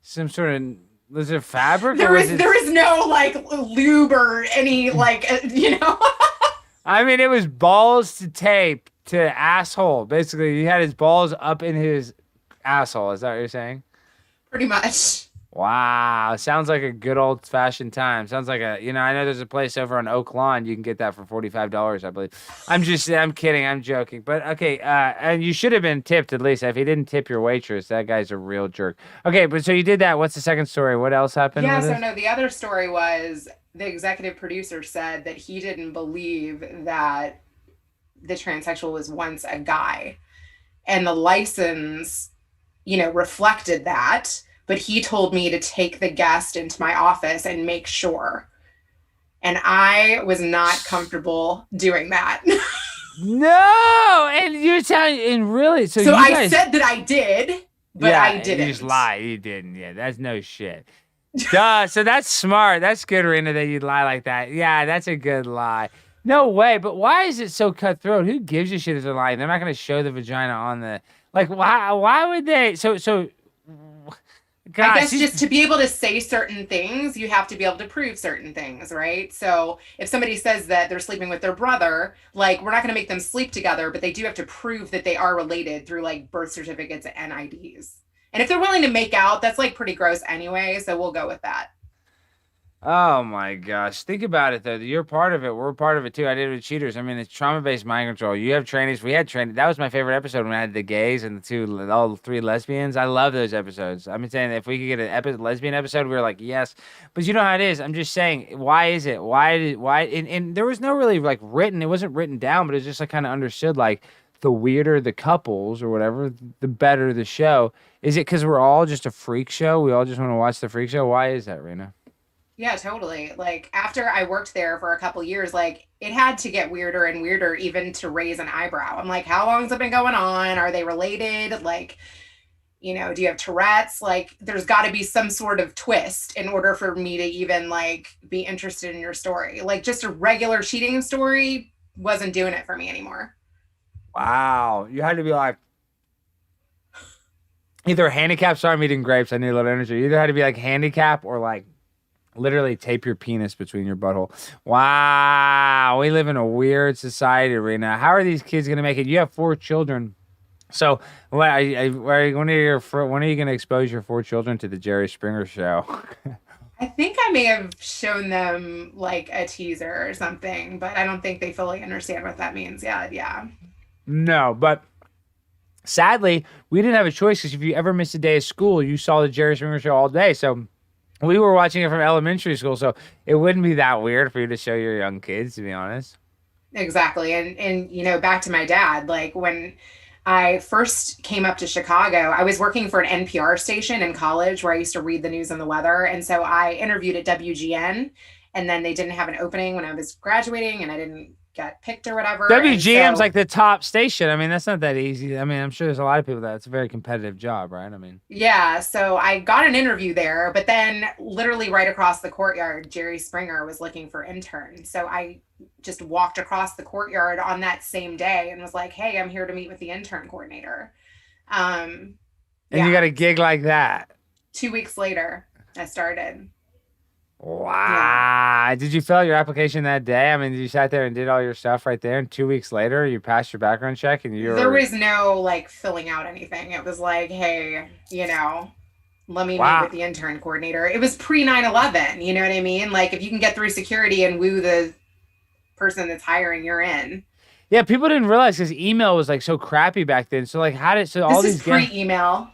some sort of? Was there fabric? There was no lube or any I mean, it was balls to tape to asshole. Basically, he had his balls up in his asshole. Is that what you're saying? Pretty much. Wow. Sounds like a good old fashioned time. Sounds like I know there's a place over on Oak Lawn. You can get that for $45, I believe. I'm kidding. I'm joking. But okay. And you should have been tipped at least. If he didn't tip your waitress, that guy's a real jerk. Okay. But so you did that. What's the second story? What else happened? Yeah. So no, the other story was the executive producer said that he didn't believe that the transsexual was once a guy, and the license, reflected that. But he told me to take the guest into my office and make sure. And I was not comfortable doing that. No! And you're telling, and really, so I said that I did, but I didn't. You just lied. You didn't. Yeah, that's no shit. Duh. So that's smart. That's good, Reena, that you'd lie like that. Yeah, that's a good lie. No way. But why is it so cutthroat? Who gives a shit if they're lying? They're not going to show the vagina on the, why would they? So, gosh, I guess just to be able to say certain things, you have to be able to prove certain things, right? So if somebody says that they're sleeping with their brother, we're not going to make them sleep together, but they do have to prove that they are related through birth certificates and IDs. And if they're willing to make out, that's pretty gross anyway. So we'll go with that. Oh my gosh. Think about it though. You're part of it. We're part of it too. I did it with Cheaters. I mean, it's trauma-based mind control. You have trainees. We had training. That was my favorite episode when I had the gays and all three lesbians. I love those episodes. I'm saying if we could get an lesbian episode, we were like, yes. But you know how it is. I'm just saying, why is it? Why? And there was no really written. It wasn't written down, but it's just kind of understood. The weirder the couples or whatever, the better the show. Is it because we're all just a freak show? We all just want to watch the freak show? Why is that, Reena? Yeah, totally. After I worked there for a couple years, it had to get weirder and weirder even to raise an eyebrow. I'm like, how long has it been going on? Are they related? Do you have Tourette's? There's got to be some sort of twist in order for me to even be interested in your story. Just a regular cheating story wasn't doing it for me anymore. Wow. You had to be either handicap. Sorry, I'm eating grapes. I need a little energy. You either had to be handicap or literally tape your penis between your butthole. Wow, we live in a weird society, Reena. How are these kids gonna make it? You have 4 children, so when are you going to expose your 4 children to the Jerry Springer show? I think I may have shown them a teaser or something, but I don't think they fully understand what that means yet. Yeah. No, but sadly, we didn't have a choice because if you ever missed a day of school, you saw the Jerry Springer show all day. So. We were watching it from elementary school, so it wouldn't be that weird for you to show your young kids, to be honest. Exactly. And back to my dad, when I first came up to Chicago, I was working for an NPR station in college where I used to read the news and the weather. And so I interviewed at WGN, and then they didn't have an opening when I was graduating and I didn't get picked or whatever. WGM's the top station. I mean, that's not that easy. I mean, I'm sure there's a lot of people it's a very competitive job, right? I mean, yeah. So I got an interview there, but then literally right across the courtyard, Jerry Springer was looking for interns. So I just walked across the courtyard on that same day and was like, hey, I'm here to meet with the intern coordinator. And you got a gig like that. 2 weeks later, I started. Wow. Yeah. Did you fill out your application that day? I mean, you sat there and did all your stuff right there, and 2 weeks later, you passed your background check and there was no filling out anything. It was hey, let me meet with the intern coordinator. It was pre 9/11. You know what I mean? If you can get through security and woo the person that's hiring, you're in. Yeah, people didn't realize because email was so crappy back then. So all these pre-email.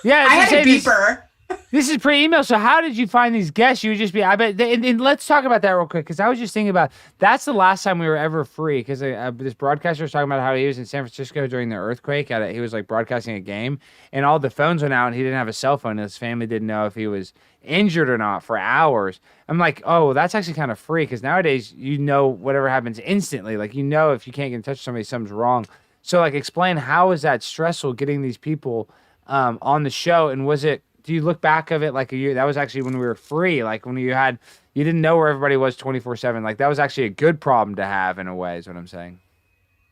Yeah, I had a beeper. This is pre-email. So how did you find these guests? You would just be, I bet, and let's talk about that real quick. Cause I was just thinking about, that's the last time we were ever free. Cause this broadcaster was talking about how he was in San Francisco during the earthquake. He was like broadcasting a game and all the phones went out and he didn't have a cell phone. And his family didn't know if he was injured or not for hours. I'm like, oh, well, that's actually kind of free. Cause nowadays, whatever happens instantly. Like, if you can't get in touch with somebody, something's wrong. So like, explain how is that stressful getting these people on the show? And do you look back of it like a year? That was actually when we were free. Like when you didn't know where everybody was 24/7. Like that was actually a good problem to have in a way is what I'm saying.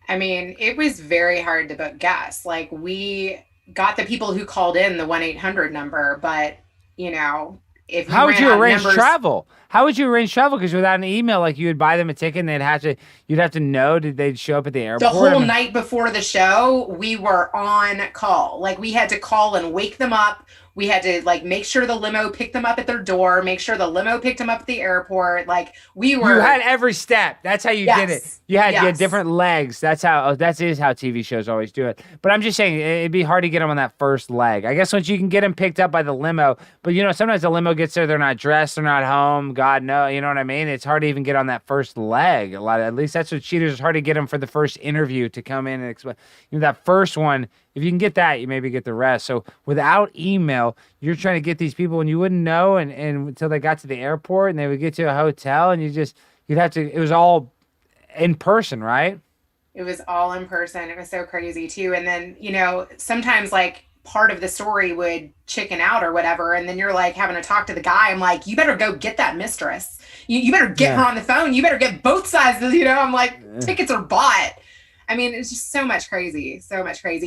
I mean, it was very hard to book guests. Like we got the people who called in the 1-800 number, but if you How would ran you out of arrange numbers, travel? How would you arrange travel? Because without an email, like you would buy them a ticket and you'd have to know, did they show up at the airport? the whole night before the show, we were on call. Like we had to call and wake them up. We had to like make sure the limo picked them up at their door, make sure the limo picked them up at the airport. Like you had every step. That's how you did it. You had different legs. That is how TV shows always do it. But I'm just saying it'd be hard to get them on that first leg. I guess once you can get them picked up by the limo, but sometimes the limo gets there, they're not dressed, they're not home. God no, you know what I mean? It's hard to even get on that first leg. At least that's what cheaters. It's hard to get them for the first interview to come in and explain. That first one. If you can get that, you maybe get the rest. So without email, you're trying to get these people and you wouldn't know and until they got to the airport and they would get to a hotel and you'd have to, it was all in person, right? It was all in person. It was so crazy too. And then, sometimes like part of the story would chicken out or whatever. And then you're like having to talk to the guy. I'm like, you better go get that mistress. You better get her on the phone. You better get both sides. I'm like, tickets are bought. I mean, it's just so much crazy.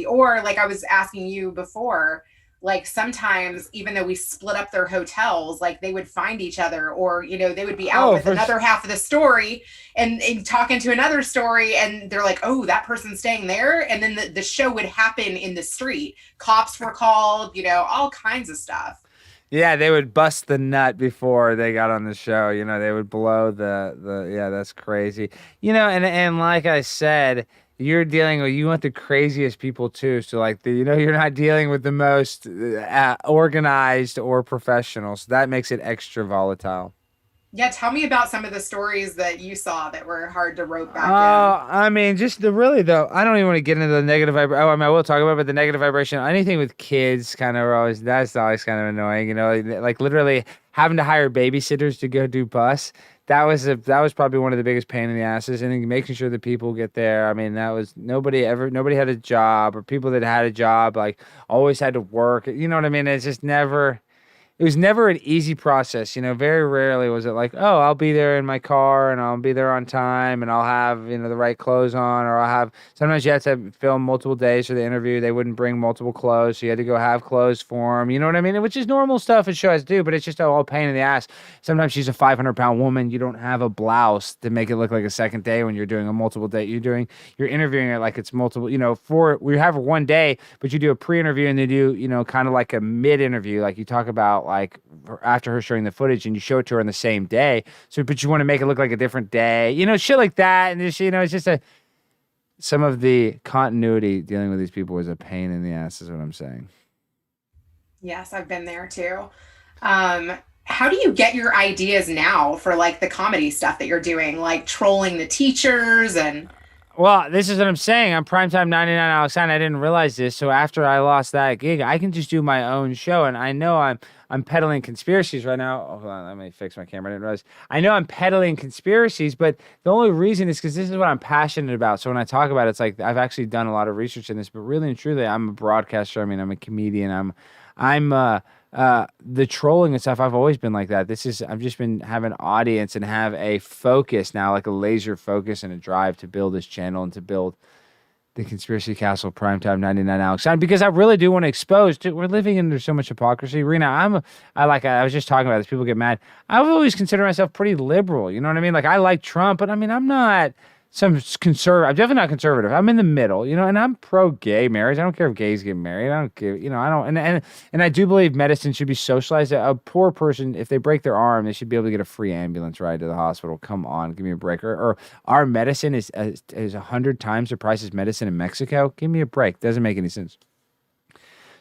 Or like I was asking you before, like sometimes even though we split up their hotels, like they would find each other or, they would be out with another half of the story and talking to another story. And they're like, oh, that person's staying there. And then the show would happen in the street. Cops were called, all kinds of stuff. Yeah, they would bust the nut before they got on the show. They would blow that's crazy. And like I said, you want the craziest people too. So like you're not dealing with the most organized or professional. So that makes it extra volatile. Yeah, tell me about some of the stories that you saw that were hard to rope back in. I mean, just really though, I don't even want to get into the negative vibration. I will talk about it, but the negative vibration, anything with kids kind of that's always kind of annoying, like literally having to hire babysitters to go do bus. That was probably one of the biggest pain in the asses, and then making sure that people get there. I mean, that was nobody had a job, or people that had a job like always had to work. You know what I mean? It was never an easy process. Very rarely was it like, oh, I'll be there in my car and I'll be there on time and I'll have, the right clothes on, or sometimes you had to film multiple days for the interview. They wouldn't bring multiple clothes. So you had to go have clothes for them. You know what I mean? Which is normal stuff a show has to do, but it's just all pain in the ass. Sometimes she's a 500-pound woman. You don't have a blouse to make it look like a second day when you're doing a multiple day. You're interviewing it like it's multiple, we have one day, but you do a pre-interview and they do, kind of like a mid-interview. Like you talk about like after her showing the footage and you show it to her on the same day. So, but you want to make it look like a different day, shit like that. And just, it's just some of the continuity dealing with these people was a pain in the ass is what I'm saying. Yes, I've been there too. How do you get your ideas now for like the comedy stuff that you're doing, like trolling the teachers and... Well, this is what I'm saying. I'm Primetime 99 Alex, and I didn't realize this. So after I lost that gig, I can just do my own show. And I know I'm peddling conspiracies right now. Hold on, let me fix my camera. I didn't realize. I know I'm peddling conspiracies, but the only reason is because this is what I'm passionate about. So when I talk about it, it's like I've actually done a lot of research in this. But really and truly, I'm a broadcaster. I mean, I'm a comedian. I'm the trolling and stuff, I've always been like that. I've just been having an audience and have a focus now, like a laser focus and a drive to build this channel and to build the Conspiracy Castle Primetime 99 Alex, because I really do want to expose. We're living under so much hypocrisy. Reena, I was just talking about this. People get mad. I've always considered myself pretty liberal. You know what I mean? Like I like Trump, but I mean, I'm not some conservative. I'm definitely not conservative. I'm in the middle, and I'm pro-gay marriage. I don't care if gays get married. I don't care, I don't, and I do believe medicine should be socialized. A poor person, if they break their arm, they should be able to get a free ambulance ride to the hospital. Come on, give me a break. Or our medicine is 100 times the price of medicine in Mexico. Give me a break. Doesn't make any sense.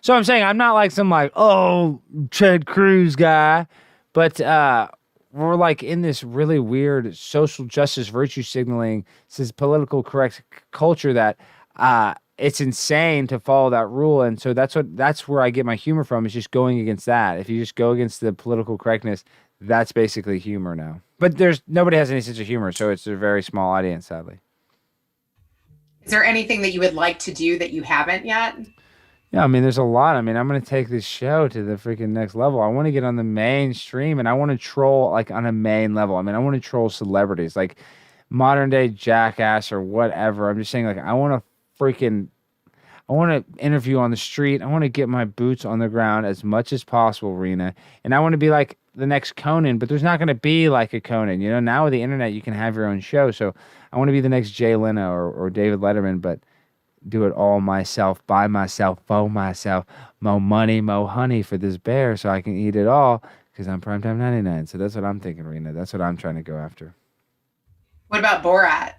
So I'm saying I'm not like some like, oh, Ted Cruz guy, but we're like in this really weird social justice virtue signaling, this political correct culture that it's insane to follow that rule. And so that's where I get my humor from, is just going against that. If you just go against the political correctness, that's basically humor now. But there's nobody has any sense of humor, so it's a very small audience, sadly. Is there anything that you would like to do that you haven't yet? Yeah, I mean, there's a lot. I mean, I'm gonna take this show to the freaking next level. I want to get on the mainstream, and I want to troll like on a main level. I mean, I want to troll celebrities, like modern day Jackass or whatever. I'm just saying, like, I want to interview on the street. I want to get my boots on the ground as much as possible, Rena. And I want to be like the next Conan, but there's not going to be like a Conan. You know, now with the internet, you can have your own show. So I want to be the next Jay Leno or David Letterman, but do it all myself, by myself, for myself. Mo money, mo honey for this bear so I can eat it all because I'm Primetime 99. So that's what I'm thinking, Rena. That's what I'm trying to go after. What about Borat?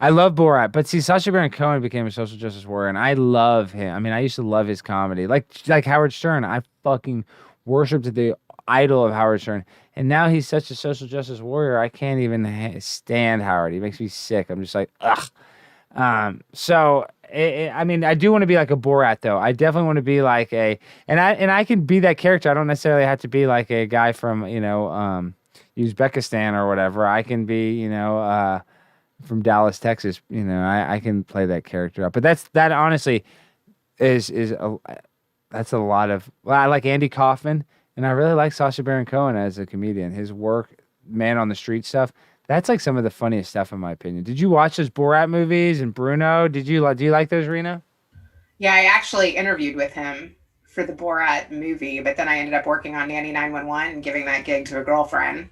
I love Borat, but see, Sacha Baron Cohen became a social justice warrior, and I love him. I mean, I used to love his comedy, like Howard Stern. I fucking worshipped the idol of Howard Stern, and now he's such a social justice warrior. I can't even stand Howard. He makes me sick. I'm just like, ugh. I mean, I do want to be like a Borat, though. I definitely want to be like and I can be that character. I don't necessarily have to be like a guy from Uzbekistan or whatever. I can be from Dallas, Texas. I can play that character up. But that honestly is that's a lot of. Well, I like Andy Kaufman, and I really like Sacha Baron Cohen as a comedian. His work, Man on the Street stuff. That's like some of the funniest stuff in my opinion. Did you watch those Borat movies and Bruno? Do you like those, Rena? Yeah, I actually interviewed with him for the Borat movie, but then I ended up working on Nanny 911 and giving that gig to a girlfriend.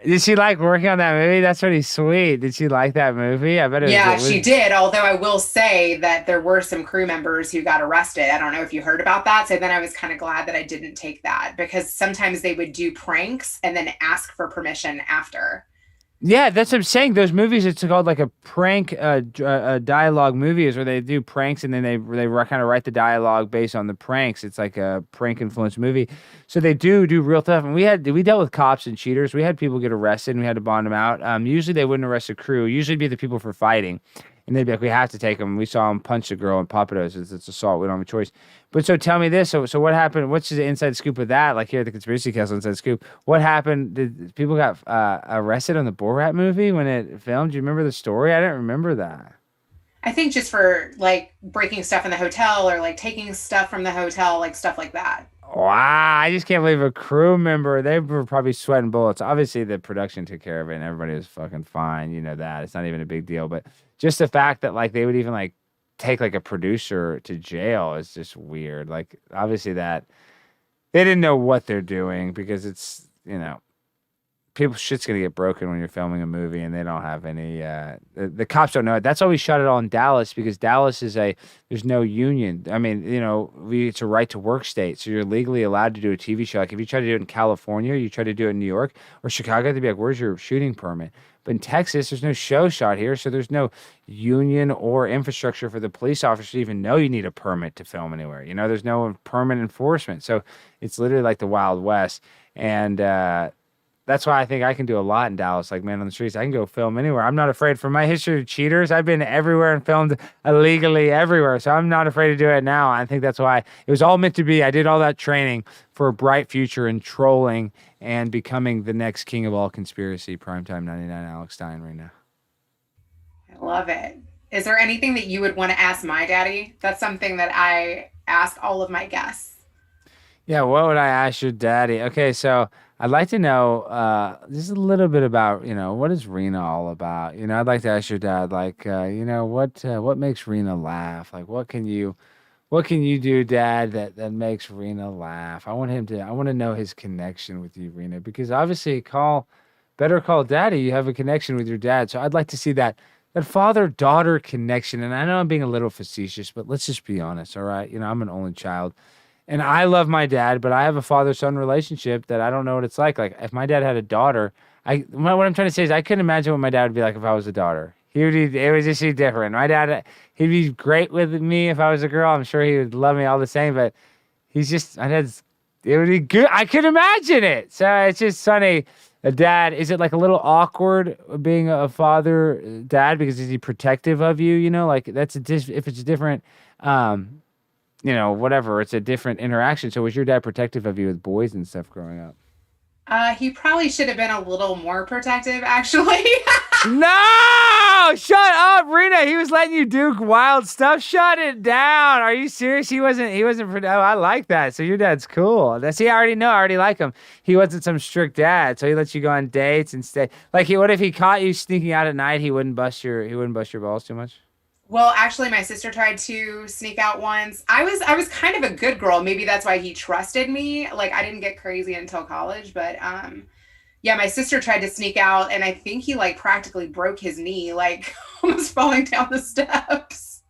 Did she like working on that movie? That's pretty sweet. Did she like that movie? I bet Yeah, she did. Although I will say that there were some crew members who got arrested. I don't know if you heard about that. So then I was kind of glad that I didn't take that, because sometimes they would do pranks and then ask for permission after. Yeah, that's what I'm saying. Those movies, it's called like a prank dialogue movies where they do pranks and then they kind of write the dialogue based on the pranks. It's like a prank influenced movie. So they do real stuff. And we dealt with cops and cheaters. We had people get arrested and we had to bond them out. Usually they wouldn't arrest a crew. Usually it'd be the people for fighting. And they'd be like, we have to take them. We saw him punch a girl in Papados. It's assault. We don't have a choice. But so tell me this. So what happened? What's the inside scoop of that? Like here at the Conspiracy Castle inside scoop. What happened? Did people got arrested on the Borat movie when it filmed? Do you remember the story? I didn't remember that. I think just for like breaking stuff in the hotel or like taking stuff from the hotel, like stuff like that. Wow, I just can't believe a crew member. They were probably sweating bullets. Obviously, the production took care of it and everybody was fucking fine. You know that. It's not even a big deal. But just the fact that like they would even like take like a producer to jail is just weird. Like obviously that they didn't know what they're doing because it's, people shit's gonna get broken when you're filming a movie and they don't have any the cops don't know it. That's why we shot it all in Dallas, because Dallas is there's no union. I mean, it's a right to work state, so you're legally allowed to do a TV show. Like if you try to do it in California, you try to do it in New York or Chicago, they'd be like, where's your shooting permit? But in Texas, there's no show shot here, so there's no union or infrastructure for the police officers to even know you need a permit to film anywhere. There's no permit enforcement. So it's literally like the Wild West. And that's why I think I can do a lot in Dallas, like Man on the Streets. I can go film anywhere. I'm not afraid. For my history of cheaters, I've been everywhere and filmed illegally everywhere. So I'm not afraid to do it now. I think that's why it was all meant to be. I did all that training for a bright future in trolling and becoming the next king of all conspiracy. Primetime 99, Alex Stein right now. I love it. Is there anything that you would want to ask my daddy? That's something that I ask all of my guests. Yeah, what would I ask your daddy? Okay, so I'd like to know just a little bit about, what is Reena all about? I'd like to ask your dad, like, what makes Reena laugh? Like, what can you do, Dad, that makes Reena laugh? I want to know his connection with you, Reena, because obviously Better Call Daddy, you have a connection with your dad. So I'd like to see that father-daughter connection. And I know I'm being a little facetious, but let's just be honest, all right? I'm an only child. And I love my dad, but I have a father-son relationship that I don't know what it's like. Like, if my dad had a daughter, what I'm trying to say is I couldn't imagine what my dad would be like if I was a daughter. it would just be different. My dad, he'd be great with me if I was a girl. I'm sure he would love me all the same, but my dad's, it would be good. I could imagine it. So it's just funny. A dad, is it like a little awkward being a father dad because is he protective of you? You know, like that's if it's a different, whatever, it's a different interaction. So was your dad protective of you with boys and stuff growing up? He probably should have been a little more protective, actually. No! Shut up, Rena. He was letting you do wild stuff. Shut it down. Are you serious? Oh, I like that. So your dad's cool. See, I already know. I already like him. He wasn't some strict dad, so he lets you go on dates and stay. Like, what if he caught you sneaking out at night? He wouldn't bust your balls too much. Well, actually, my sister tried to sneak out once. I was kind of a good girl. Maybe that's why he trusted me. Like I didn't get crazy until college, but yeah, my sister tried to sneak out and I think he like practically broke his knee, like almost falling down the steps.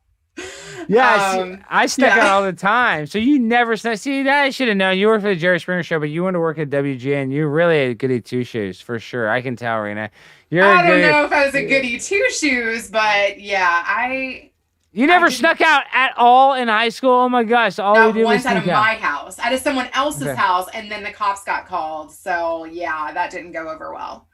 Yeah, see, I snuck out Yeah. all the time. So you never snuck. See, that I should have known. You worked for the Jerry Springer Show, but you went to work at WGN. You're really a goody two shoes for sure. I can tell, Rena. You're a I don't goody. know if I was a goody two shoes, but yeah, You I never didn't. snuck out at all in high school. Oh my gosh! All we Not did was once out of sneak out. my house, out of someone else's Okay. house, and then the cops got called. So yeah, that didn't go over well.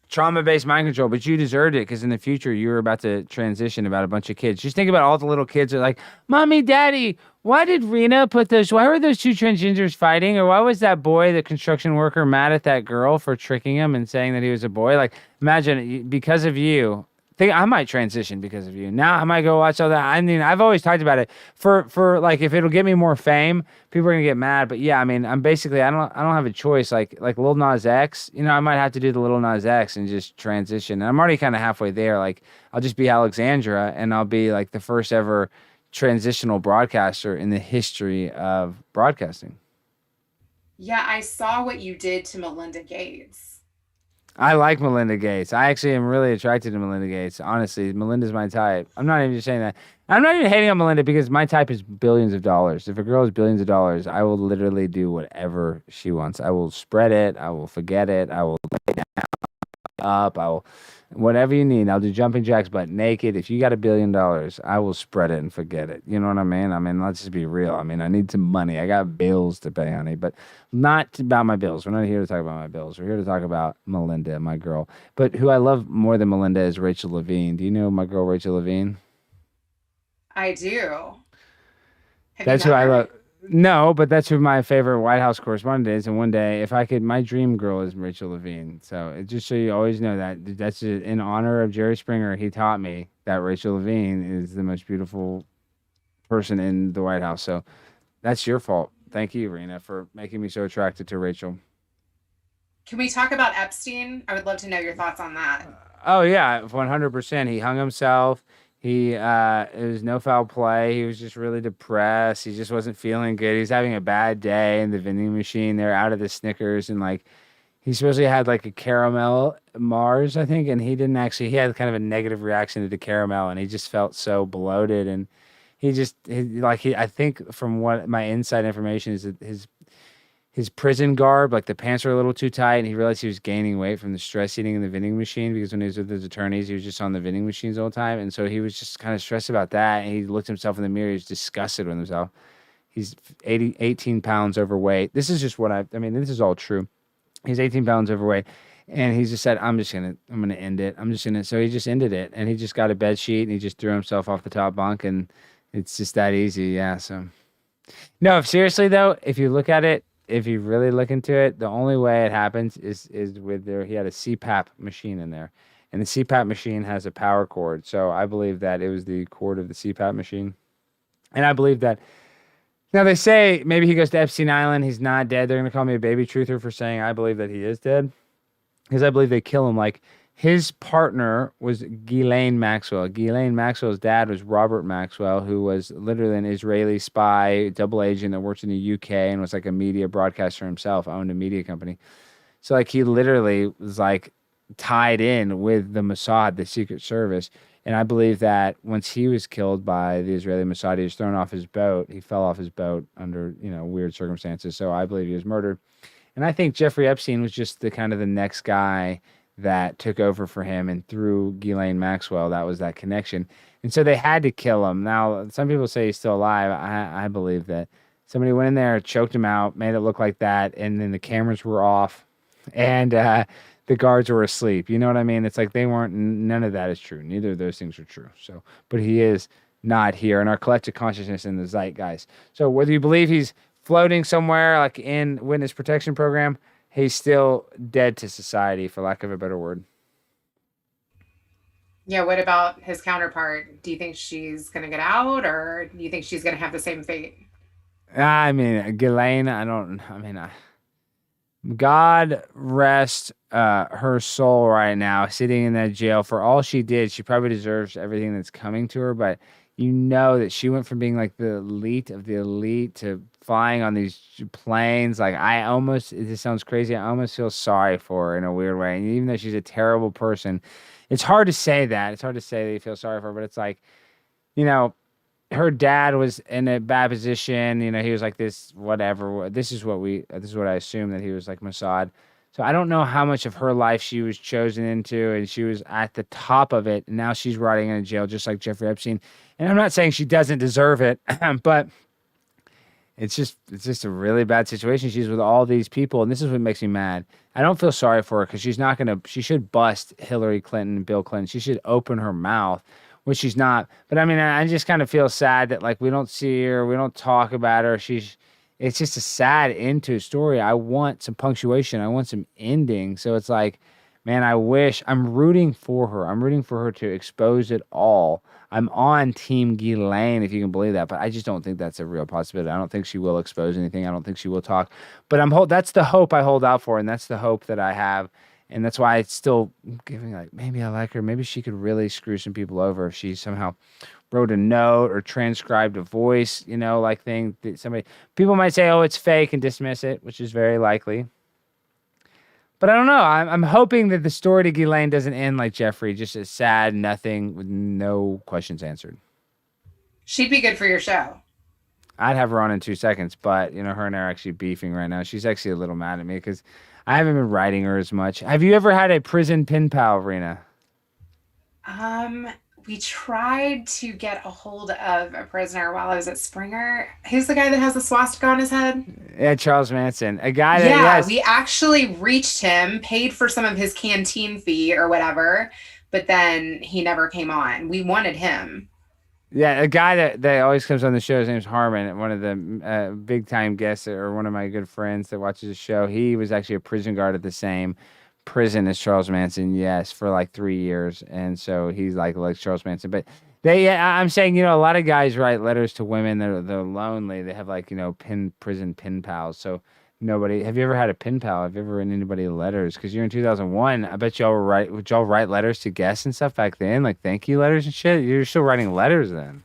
Trauma-based mind control, but you deserved it because in the future you were about to transition about a bunch of kids. Just think about all the little kids that are like, "Mommy, Daddy, why did Rena put those? Why were those two transgenders fighting? Or why was that boy, the construction worker, mad at that girl for tricking him and saying that he was a boy?" Like, imagine because of you. Think I might transition because of you. Now I might go watch all that. I mean, I've always talked about it for like if it'll get me more fame, people are gonna get mad. But yeah, I mean, I don't have a choice. Like Lil Nas X, I might have to do the Lil Nas X and just transition. And I'm already kind of halfway there. Like I'll just be Alexandra, and I'll be like the first ever transitional broadcaster in the history of broadcasting. Yeah, I saw what you did to Melinda Gates. I like Melinda Gates. I actually am really attracted to Melinda Gates. Honestly, Melinda's my type. I'm not even just saying that. I'm not even hating on Melinda because my type is billions of dollars. If a girl is billions of dollars, I will literally do whatever she wants. I will spread it. I will forget it. I will up. I will, whatever you need. I'll do jumping jacks, but naked. If you got $1 billion, I will spread it and forget it. You know what I mean? I mean, let's just be real. I mean, I need some money. I got bills to pay, honey, but not about my bills. We're not here to talk about my bills. We're here to talk about Melinda, my girl. But who I love more than Melinda is Rachel Levine. Do you know my girl, Rachel Levine? I do. Have you That's who met I her? love. No, but that's who my favorite White House correspondent is. And one day, if I could, my dream girl is Rachel Levine. So just so you always know that in honor of Jerry Springer. He taught me that Rachel Levine is the most beautiful person in the White House. So that's your fault. Thank you, Rena, for making me so attracted to Rachel. Can we talk about Epstein? I would love to know your thoughts on that. Oh yeah, 100%. He hung himself. It was no foul play. He was just really depressed. He just wasn't feeling good. He was having a bad day in the vending machine. They're out of the Snickers and like he supposedly had like a caramel Mars, I think, and he didn't actually. He had kind of a negative reaction to the caramel, and he just felt so bloated. And I think from what my inside information is that his prison garb, like the pants were a little too tight, and he realized he was gaining weight from the stress eating in the vending machine because when he was with his attorneys, he was just on the vending machines all the time. And so he was just kind of stressed about that. And he looked himself in the mirror. He was disgusted with himself. He's 18 pounds overweight. This is just I mean, this is all true. He's 18 pounds overweight. And he just said, I'm gonna end it. So he just ended it. And he just got a bed sheet and he just threw himself off the top bunk. And it's just that easy. Yeah. So, no, if seriously though, if you look at it, if you really look into it, the only way it happens is with he had a CPAP machine in there. And the CPAP machine has a power cord. So I believe that it was the cord of the CPAP machine. And I believe that now they say maybe he goes to Epstein Island. He's not dead. They're going to call me a baby truther for saying I believe that he is dead because I believe they kill him. Like his partner was Ghislaine Maxwell. Ghislaine Maxwell's dad was Robert Maxwell, who was literally an Israeli spy, double agent that worked in the UK and was like a media broadcaster himself, owned a media company. So like he literally was like tied in with the Mossad, the Secret Service. And I believe that once he was killed by the Israeli Mossad, he was thrown off his boat. He fell off his boat under, weird circumstances. So I believe he was murdered. And I think Jeffrey Epstein was just the kind of the next guy that took over for him, and through Ghislaine Maxwell, that was that connection. And so they had to kill him. Now, some people say he's still alive. I believe that somebody went in there, choked him out, made it look like that, and then the cameras were off, and the guards were asleep. You know what I mean? It's like they weren't. None of that is true. Neither of those things are true. So, but he is not here in our collective consciousness in the zeitgeist. So whether you believe he's floating somewhere like in witness protection program, he's still dead to society, for lack of a better word. Yeah, what about his counterpart? Do you think she's going to get out, or do you think she's going to have the same fate? I mean, Ghislaine, God rest her soul right now, sitting in that jail for all she did. She probably deserves everything that's coming to her, but you know that she went from being like the elite of the elite to flying on these planes. Like, it just sounds crazy. I almost feel sorry for her in a weird way. And even though she's a terrible person, it's hard to say that. It's hard to say that you feel sorry for her, but it's like, you know, her dad was in a bad position. You know, he was like this, whatever. This is what I assume, that he was like Mossad. So I don't know how much of her life she was chosen into, and she was at the top of it. And now she's rotting in a jail, just like Jeffrey Epstein. And I'm not saying she doesn't deserve it, but it's just a really bad situation. She's with all these people, and this is what makes me mad. I don't feel sorry for her because she should bust Hillary Clinton and Bill Clinton. She should open her mouth, which she's not. But I mean, I just kind of feel sad that like we don't see her, we don't talk about her. It's just a sad end to a story. I want some punctuation. I want some ending. So it's like, man, I'm rooting for her. I'm rooting for her to expose it all. I'm on Team Ghislaine, if you can believe that, but I just don't think that's a real possibility. I don't think she will expose anything. I don't think she will talk. But that's the hope I hold out for, and that's the hope that I have. And that's why it's still giving, like, maybe I like her. Maybe she could really screw some people over if she somehow wrote a note or transcribed a voice, like thing that people might say, oh, it's fake, and dismiss it, which is very likely. But I don't know. I'm hoping that the story to Ghislaine doesn't end like Jeffrey, just as sad, nothing, with no questions answered. She'd be good for your show. I'd have her on in 2 seconds, but, her and I are actually beefing right now. She's actually a little mad at me because I haven't been writing her as much. Have you ever had a prison pen pal, Reena? We tried to get a hold of a prisoner while I was at Springer. Who's the guy that has the swastika on his head? Yeah, Charles Manson. A guy that, yes. We actually reached him, paid for some of his canteen fee or whatever, but then he never came on. We wanted him. Yeah, a guy that always comes on the show, his name's Harmon, one of the big-time guests, or one of my good friends that watches the show. He was actually a prison guard at the same prison as Charles Manson, yes, for like 3 years. And so he's like Charles Manson. But I'm saying, a lot of guys write letters to women. They're lonely. They have like, prison pen pals. So have you ever had a pen pal? Have you ever written anybody letters? Because you're in 2001. I bet would y'all write letters to guests and stuff back then? Like thank you letters and shit? You're still writing letters then.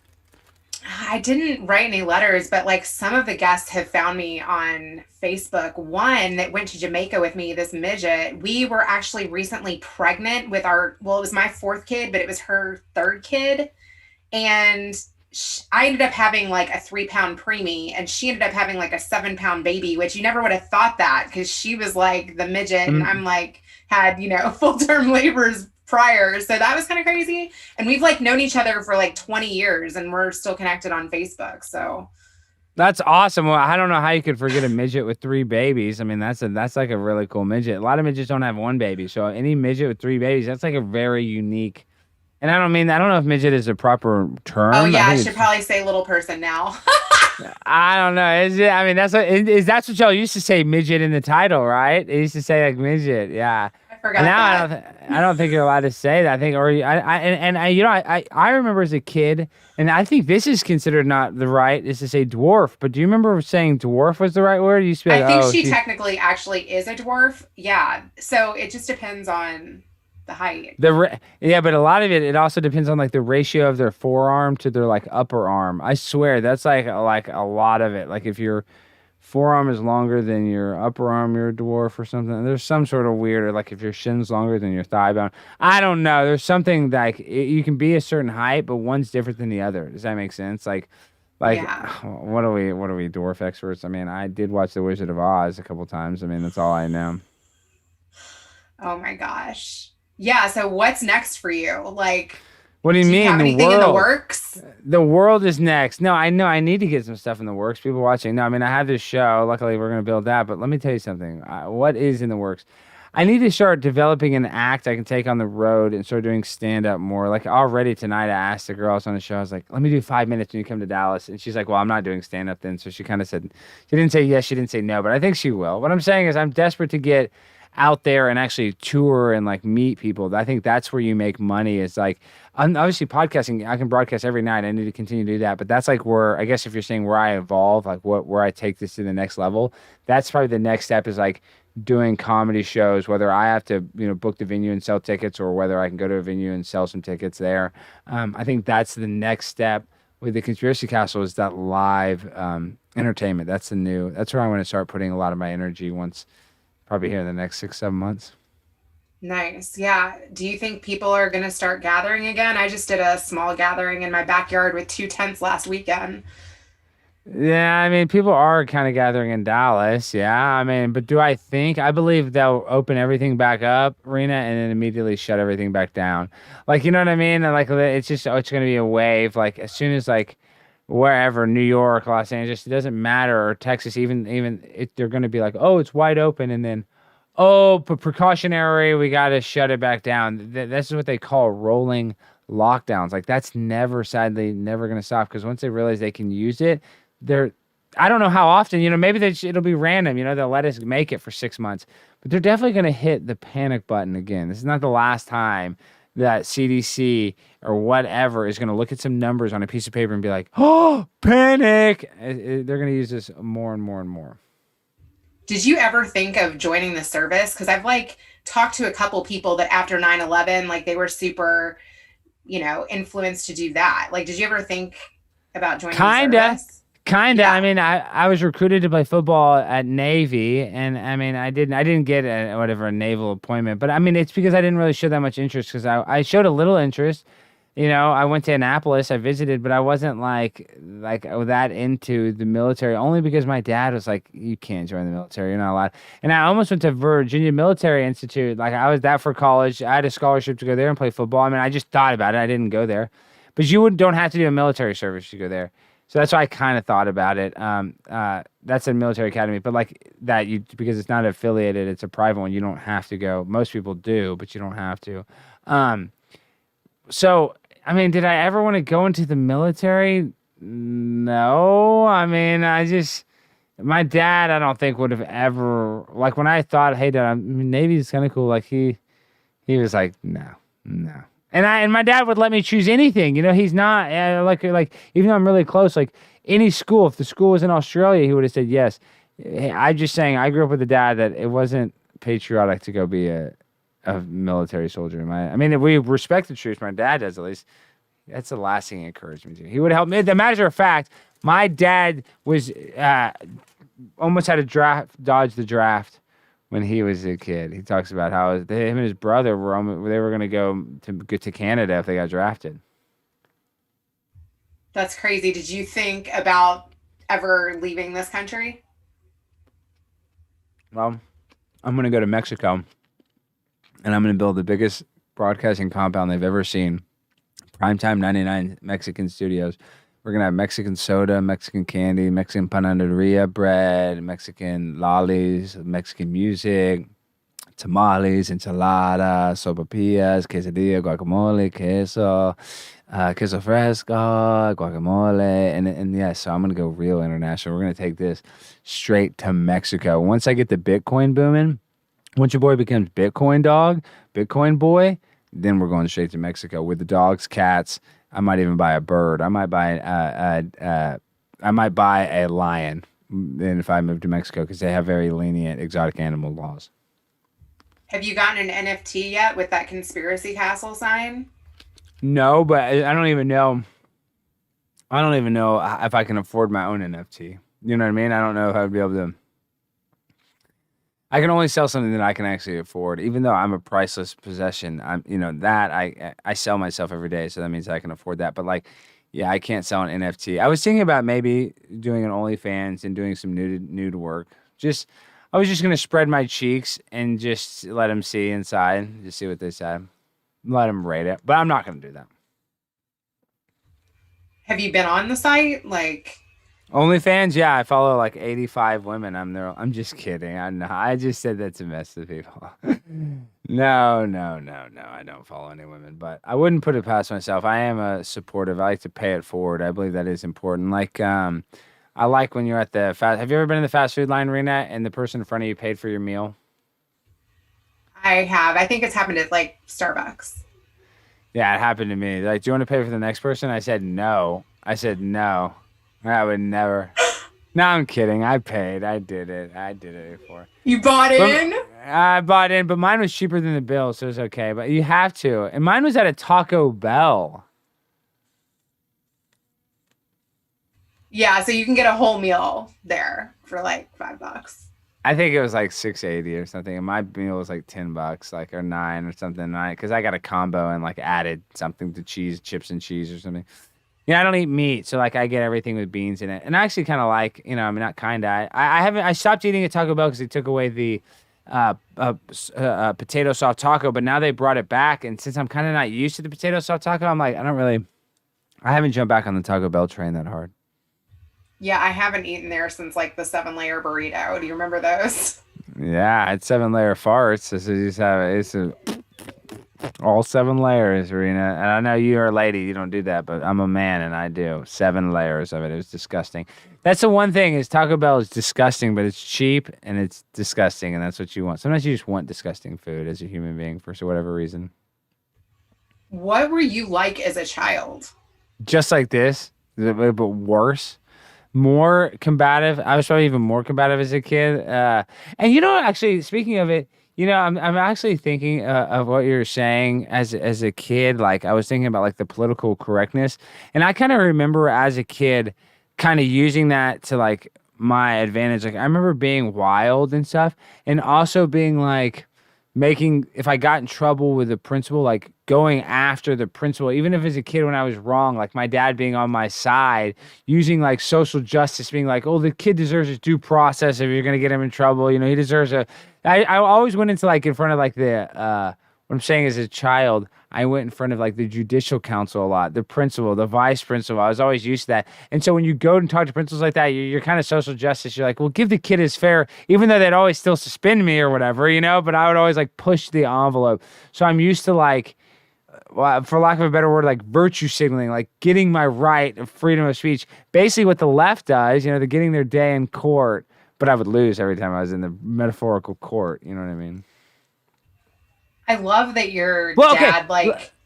I didn't write any letters, but like some of the guests have found me on Facebook. One that went to Jamaica with me, this midget, we were actually recently pregnant with it was my fourth kid, but it was her third kid. And I ended up having like a 3-pound preemie, and she ended up having like a 7-pound baby, which you never would have thought that because she was like the midget, and I'm like had, full-term labors prior. So that was kind of crazy. And we've like known each other for like 20 years and we're still connected on Facebook. So that's awesome. Well, I don't know how you could forget a midget with 3 babies. I mean, that's like a really cool midget. A lot of midgets don't have 1 baby. So any midget with 3 babies, that's like a very unique. And I don't know if midget is a proper term. Oh yeah, I should probably say little person now. I don't know. That's what y'all used to say, midget, in the title, right? They used to say like midget. Yeah. Forgot now that. I don't think you're allowed to say that. I think, I remember as a kid, and I think this is considered not the right, is to say dwarf. But do you remember saying dwarf was the right word? You used to be like, I think she technically actually is a dwarf. Yeah. So it just depends on the height. Yeah, but a lot of it also depends on like the ratio of their forearm to their like upper arm. I swear that's like a lot of it. Like if your forearm is longer than your upper arm, you're a dwarf or something. There's some sort of weird, or like if your shin's longer than your thigh bone. I don't know. There's something like you can be a certain height, but one's different than the other. Does that make sense? Yeah. What are we dwarf experts? I mean, I did watch The Wizard of Oz a couple times. I mean, that's all I know. Oh my gosh. Yeah. So what's next for you? Like, What do you do you mean have the anything in the world? works? The world is next. No, I know I need to get some stuff in the works. People watching. No, I mean I have this show. Luckily, we're gonna build that. But let me tell you something. What is in the works? I need to start developing an act I can take on the road and start doing stand up more. Like already tonight, I asked the girl I was on the show. I was like, "Let me do 5 minutes when you come to Dallas," and she's like, "Well, I'm not doing stand up then." So she kind of said, she didn't say yes, she didn't say no, but I think she will. What I'm saying is, I'm desperate to get out there and actually tour and like meet people. I think that's where you make money. Is like obviously podcasting. I can broadcast every night. I need to continue to do that. But that's like where I guess if you're saying where I evolve, like where I take this to the next level, that's probably the next step. Is like doing comedy shows, whether I have to book the venue and sell tickets, or whether I can go to a venue and sell some tickets there. I think that's the next step with the Conspiracy Castle, is that live entertainment. That's where I want to start putting a lot of my energy once, probably here in the next 6, 7 months. Nice. Yeah. Do you think people are going to start gathering again? I just did a small gathering in my backyard with two tents last weekend. Yeah, I mean, people are kind of gathering in Dallas. Yeah, I mean, but do I think? I believe they'll open everything back up, Rena, and then immediately shut everything back down. Like, you know what I mean? And like, it's going to be a wave. Like, as soon as like wherever, New York, Los Angeles, it doesn't matter, or Texas, they're going to be like, oh, it's wide open, and then, oh, but precautionary, we got to shut it back down. This is what they call rolling lockdowns. Like, that's sadly, never going to stop, because once they realize they can use it, they're I don't know how often, maybe it'll be random, they'll let us make it for 6 months, but they're definitely going to hit the panic button again. This is not the last time that CDC or whatever is going to look at some numbers on a piece of paper and be like, oh, panic. They're going to use this more and more and more. Did you ever think of joining the service? Because I've like talked to a couple people that after 9/11, like they were super, influenced to do that. Like, did you ever think about joining the Kinda. service? Kinda. I Yeah. mean, I was recruited to play football at Navy, and I mean, I didn't get a naval appointment, but I mean, it's because I didn't really show that much interest, because I showed a little interest. I went to Annapolis, I visited, but I wasn't like that into the military, only because my dad was like, you can't join the military, you're not allowed. And I almost went to Virginia Military Institute. Like, I was that for college. I had a scholarship to go there and play football. I mean, I just thought about it. I didn't go there, but don't have to do a military service to go there. So that's why I kind of thought about it. That's a military academy, but like that, because it's not affiliated, it's a private one. You don't have to go. Most people do, but you don't have to. Um, so I mean, did I ever want to go into the military? No. I mean, my dad, I don't think would have ever, like, when I thought, hey, Dad, Navy is kind of cool. Like, he was like, no, no. And my dad would let me choose anything. He's not like even though I'm really close, like any school. If the school was in Australia, he would have said yes. Hey, I'm just saying, I grew up with a dad that it wasn't patriotic to go be a military soldier. I mean, if we respect the troops, my dad does at least. That's the last thing he encouraged me to. He would help me. As a matter of fact, my dad was almost had to dodge the draft when he was a kid. He talks about how him and his brother they were going to go to Canada if they got drafted. That's crazy. Did you think about ever leaving this country? Well, I'm going to go to Mexico, and I'm going to build the biggest broadcasting compound they've ever seen. Primetime 99 Mexican studios. We're going to have Mexican soda, Mexican candy, Mexican panaderia bread, Mexican lollies, Mexican music, tamales, enchiladas, sopapillas, quesadilla, guacamole, queso fresco, guacamole, and yeah, so I'm gonna go real international. We're gonna take this straight to Mexico. Once I get the Bitcoin booming, once your boy becomes Bitcoin dog, Bitcoin boy, then we're going straight to Mexico with the dogs, cats. I might even buy a bird. I might buy a lion. Then if I move to Mexico, because they have very lenient exotic animal laws. Have you gotten an NFT yet with that conspiracy castle sign? No, but I don't even know. I don't even know if I can afford my own NFT. You know what I mean? I don't know if I'd be able to. I can only sell something that I can actually afford, even though I'm a priceless possession. That I sell myself every day, so that means I can afford that. But like, yeah, I can't sell an NFT. I was thinking about maybe doing an OnlyFans and doing some nude work. Just, I was just gonna spread my cheeks and just let them see inside, just see what they said. Let them rate it, but I'm not gonna do that. Have you been on the site? Like, OnlyFans, yeah, I follow like 85 women. I'm just kidding. I just said that to mess with people. No, no, no, no. I don't follow any women, but I wouldn't put it past myself. I am a supportive. I like to pay it forward. I believe that is important. Like, I like when you're at the fast. Have you ever been in the fast food line, Rena, and the person in front of you paid for your meal? I have. I think it's happened at like Starbucks. Yeah, it happened to me. Like, do you want to pay for the next person? I said no. I said no. I would never. No, I'm kidding. I paid. I did it. I did it before. You bought in? I bought in, but mine was cheaper than the bill, so it's okay. But you have to. And mine was at a Taco Bell. Yeah, so you can get a whole meal there for like $5. I think it was like 680 or something, and my meal was like $10, like or 9 or something. Because I got a combo and like added something to cheese, chips and cheese or something. Yeah, I don't eat meat, so like I get everything with beans in it, and I actually kind of like, I mean, not kind of. I haven't. I stopped eating at Taco Bell because they took away the potato soft taco, but now they brought it back, and since I'm kind of not used to the potato soft taco, I'm like, I haven't jumped back on the Taco Bell train that hard. Yeah, I haven't eaten there since like the 7-layer burrito. Do you remember those? Yeah, it's 7-layer farts. So you just have all 7 layers, Reena. And I know you're a lady, you don't do that, but I'm a man and I do. 7 layers of it. It was disgusting. That's the one thing is Taco Bell is disgusting, but it's cheap and it's disgusting, and that's what you want. Sometimes you just want disgusting food as a human being for whatever reason. What were you like as a child? Just like this, but worse. More combative. I was probably even more combative as a kid. And actually, speaking of it, I'm actually thinking of what you're saying as a kid. Like I was thinking about like the political correctness, and I kind of remember as a kid, kind of using that to like my advantage. Like I remember being wild and stuff, and also being like if I got in trouble with the principal, like going after the principal, even if as a kid when I was wrong, like my dad being on my side, using like social justice, being like, oh, the kid deserves his due process if you're going to get him in trouble. He deserves I always went into like in front of like what I'm saying as a child, I went in front of like the judicial council a lot, the principal, the vice principal. I was always used to that. And so when you go and talk to principals like that, you're kind of social justice. You're like, well, give the kid his fair, even though they'd always still suspend me or whatever, but I would always like push the envelope. So I'm used to like, well, for lack of a better word, like virtue signaling, like getting my right of freedom of speech. Basically what the left does, they're getting their day in court, but I would lose every time I was in the metaphorical court. You know what I mean? I love that your dad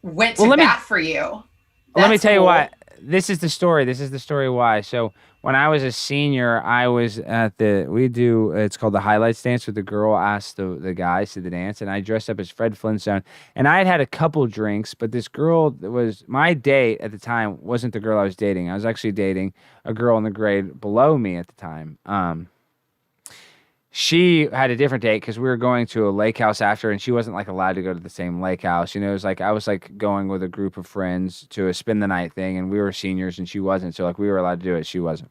went to bat for you. Let me tell you what. This is the story. This is the story why. So when I was a senior, I was at it's called the highlights dance, where the girl asked the guys to the dance, and I dressed up as Fred Flintstone. And I had a couple drinks, but this girl that was my date at the time wasn't the girl I was dating. I was actually dating a girl in the grade below me at the time. She had a different date because we were going to a lake house after, and she wasn't like allowed to go to the same lake house. It was like I was like going with a group of friends to a spend the night thing, and we were seniors and she wasn't. So like we were allowed to do it, she wasn't.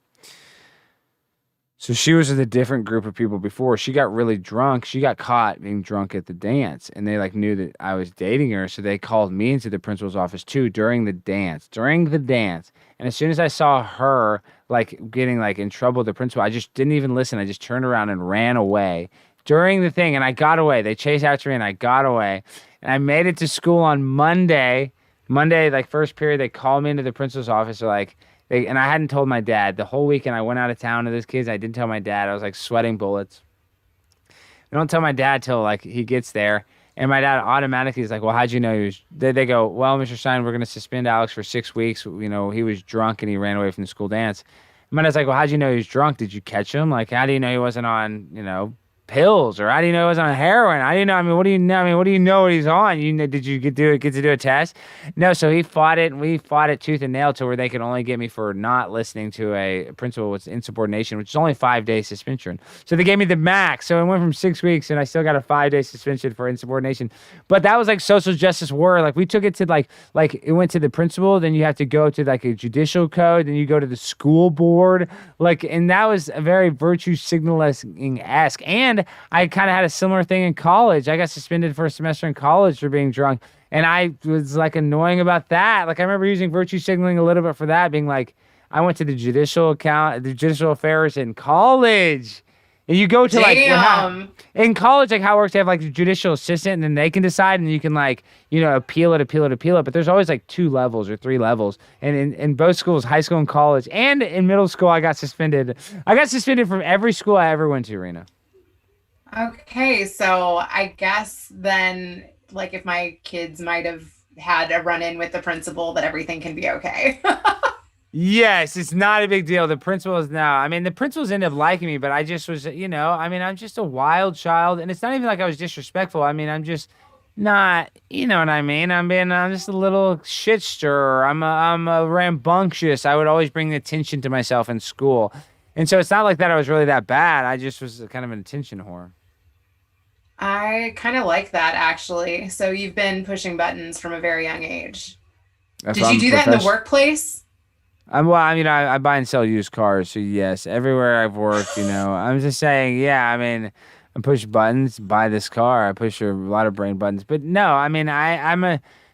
So she was with a different group of people before. She got really drunk. She got caught being drunk at the dance, and they like knew that I was dating her. So they called me into the principal's office too during the dance. And as soon as I saw her like getting like in trouble with the principal, I just didn't even listen. I just turned around and ran away during the thing, and I got away. They chased after me and I got away. And I made it to school on Monday. Like first period, they called me into the principal's office. And I hadn't told my dad. The whole weekend I went out of town to this kids. I didn't tell my dad. I was like sweating bullets. I don't tell my dad till like he gets there. And my dad automatically is like, well, how'd you know he was... They go, well, Mr. Stein, we're going to suspend Alex for 6 weeks. He was drunk and he ran away from the school dance. And my dad's like, well, how'd you know he was drunk? Did you catch him? Like, how do you know he wasn't on, pills? Or how do you know he wasn't on heroin? How do you know? I mean, what do you know? I mean, what do you know what he's on? Did you get to do a test? No, so he fought it, and we fought it tooth and nail to where they could only get me for not listening to a principal with insubordination, which is only 5-day suspension. So they gave me the max. So it went from 6 weeks, and I still got a 5-day suspension for insubordination. But that was like social justice war. Like we took it to like it went to the principal, then you have to go to like a judicial code, then you go to the school board. And that was a very virtue signaling-esque. And I kind of had a similar thing in college. I got suspended for a semester in college for being drunk. And I was like annoying about that. Like I remember using virtue signaling a little bit for that, being like, I went to the the judicial affairs in college. And you go to Damn. in college, like how it works, they have like a judicial assistant and then they can decide and you can like, appeal it. But there's always like 2 levels or 3 levels. And in both schools, high school and college, and in middle school, I got suspended. I got suspended from every school I ever went to, Reena. Okay, so I guess then, like, if my kids might have had a run-in with the principal, that everything can be okay. Yes, it's not a big deal. The principals now, I mean, the principals ended up liking me, but I just was, I'm just a wild child. And it's not even like I was disrespectful. I mean, I'm just not, you know what I mean? I'm just a little shit stirrer. I'm a rambunctious. I would always bring attention to myself in school. And so it's not like that I was really that bad. I just was kind of an attention whore. I kind of like that, actually. So you've been pushing buttons from a very young age. Did you do that in the workplace? I buy and sell used cars, so yes, everywhere I've worked, I'm just saying, yeah, I mean, I push buttons, buy this car, I push a lot of brain buttons, but no, I mean,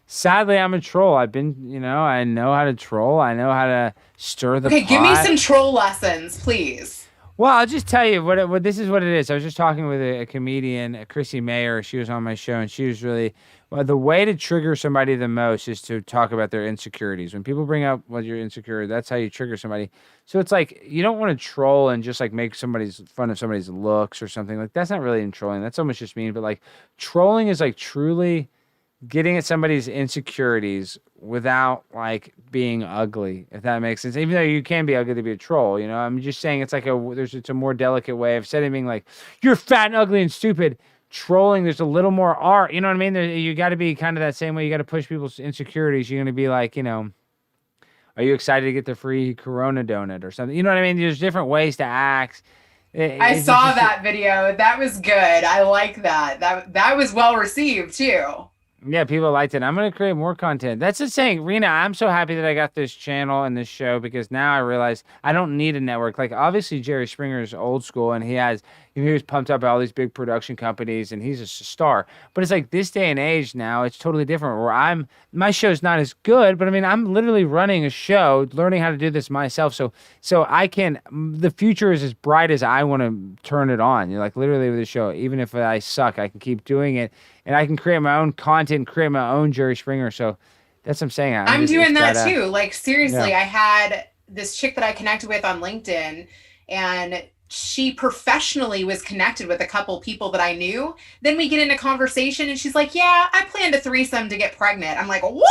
sadly, I'm a troll. I've been, I know how to troll, I know how to stir the pot. Okay, give me some troll lessons, please. Well, I'll just tell you what this is what it is. I was just talking with a comedian, Chrissy Mayer. She was on my show, and she was really the way to trigger somebody the most is to talk about their insecurities. When people bring up you're insecure, that's how you trigger somebody. So it's like you don't want to troll and just like make fun of somebody's looks or something. Like that's not really in trolling. That's almost just mean. But like trolling is like truly getting at somebody's insecurities without like being ugly, if that makes sense. Even though you can be ugly to be a troll, I'm just saying it's a more delicate way of saying being like, you're fat and ugly and stupid. Trolling, there's a little more art, you know what I mean? You got to be kind of that same way. You got to push people's insecurities. You're going to be like, are you excited to get the free Corona donut or something? You know what I mean? There's different ways to act. I saw that video. That was good. I like that. That was well received too. Yeah, people liked it. I'm going to create more content. That's the saying. Reena, I'm so happy that I got this channel and this show because now I realize I don't need a network. Like, obviously, Jerry Springer is old school and he was pumped up by all these big production companies and he's a star. But it's like this day and age now, it's totally different where my show's not as good, but I mean, I'm literally running a show, learning how to do this myself. So the future is as bright as I want to turn it on. You're like literally with the show, even if I suck, I can keep doing it. And I can create my own content, create my own Jerry Springer. So that's what I'm saying. I'm doing that too. Like, seriously, yeah. I had this chick that I connected with on LinkedIn, and she professionally was connected with a couple people that I knew. Then we get into conversation, and she's like, yeah, I planned a threesome to get pregnant. I'm like, what?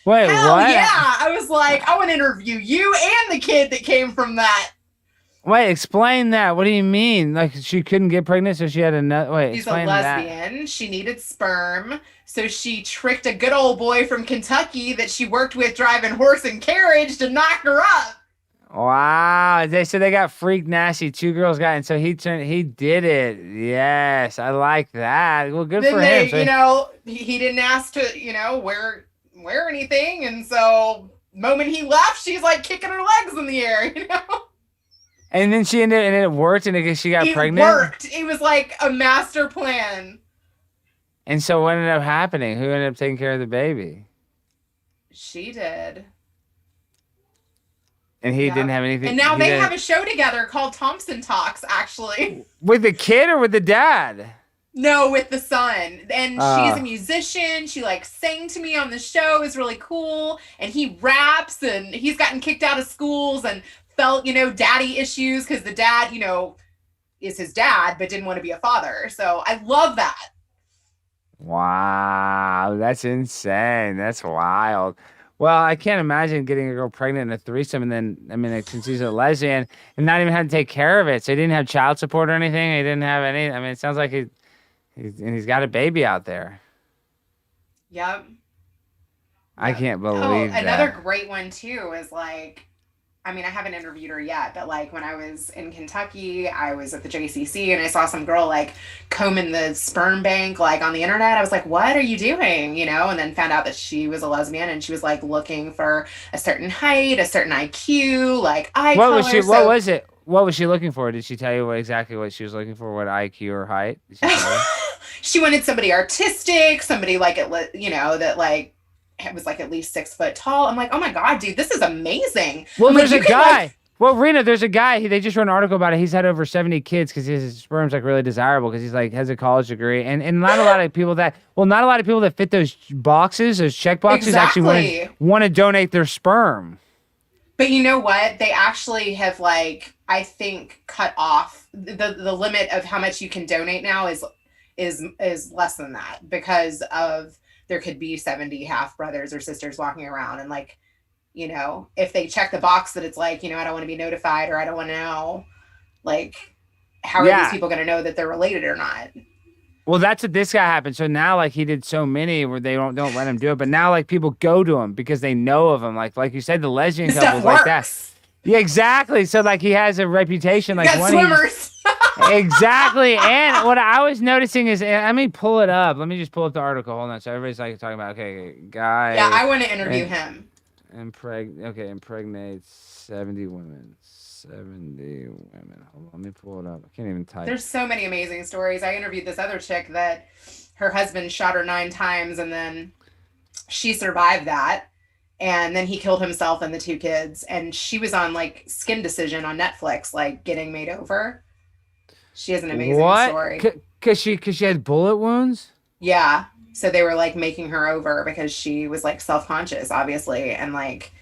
Wait, hell what? Yeah. I was like, I want to interview you and the kid that came from that. Wait, explain that. What do you mean? Like she couldn't get pregnant, so she had another. Wait, she's a lesbian. That. She needed sperm, so she tricked a good old boy from Kentucky that she worked with driving horse and carriage to knock her up. Wow! They got freak nasty. 2 girls got, and so he did it. Yes, I like that. Well, good for him. So he didn't ask to wear anything, and so the moment he left, she's like kicking her legs in the air. And then she ended, and it worked, and she got pregnant? It worked. It was like a master plan. And so what ended up happening? Who ended up taking care of the baby? She did. And he didn't have anything? And now they have a show together called Thompson Talks, actually. With the kid or with the dad? No, with the son. And she's a musician. She sang to me on the show. It was really cool. And he raps, and he's gotten kicked out of schools and felt, daddy issues because the dad, is his dad, but didn't want to be a father. So I love that. Wow, that's insane. That's wild. Well, I can't imagine getting a girl pregnant in a threesome and then, since he's a lesbian and not even having to take care of it. So he didn't have child support or anything. He didn't have any. It sounds like he's got a baby out there. Yep. I can't believe that. Another great one too is I haven't interviewed her yet, but when I was in Kentucky, I was at the JCC and I saw some girl combing the sperm bank on the internet. I was like, what are you doing? And then found out that she was a lesbian and she was looking for a certain height, a certain IQ, eye color. What was it? What was she looking for? Did she tell you exactly what she was looking for? What IQ or height? Did she tell you? She wanted somebody artistic, somebody like that like was like at least 6 foot tall. I'm like, oh my god, dude, this is amazing. Well, I'm there's like, a guy. Like, well, Reena, there's a guy. They just wrote an article about it. He's had over 70 kids because his sperm's like really desirable because he's like has a college degree, and not a lot of people that not a lot of people that fit those boxes, those check boxes, actually want to donate their sperm. But you know what? They actually have like I think cut off the limit of how much you can donate now is less than that because of there could be 70 half brothers or sisters walking around and like if they check the box that it's like I don't want to be notified or I don't want to know like how are these people going to know that they're related or not. Well, that's what this guy happened. So now, like, he did so many where they don't let him do it. But now, like, people go to him because they know of him. Like you said, the lesbian couples like that. Yeah, exactly. So, like, he has a reputation. Like, got swimmers. Exactly. And what I was noticing is, let me pull it up. Let me just pull up the article. Hold on. So everybody's like talking about, okay, guy. Yeah, I want to interview him. Impregnates 70 women. 70 women. Hold on, let me pull it up. I can't even type. There's so many amazing stories. I interviewed this other chick that her husband shot her 9 times and then she survived that. And then he killed himself and the 2 kids. And she was on like Skin Decision on Netflix, like getting made over. She has an amazing story. Cause she had bullet wounds? Yeah. So they were like making her over because she was like self-conscious, obviously. And like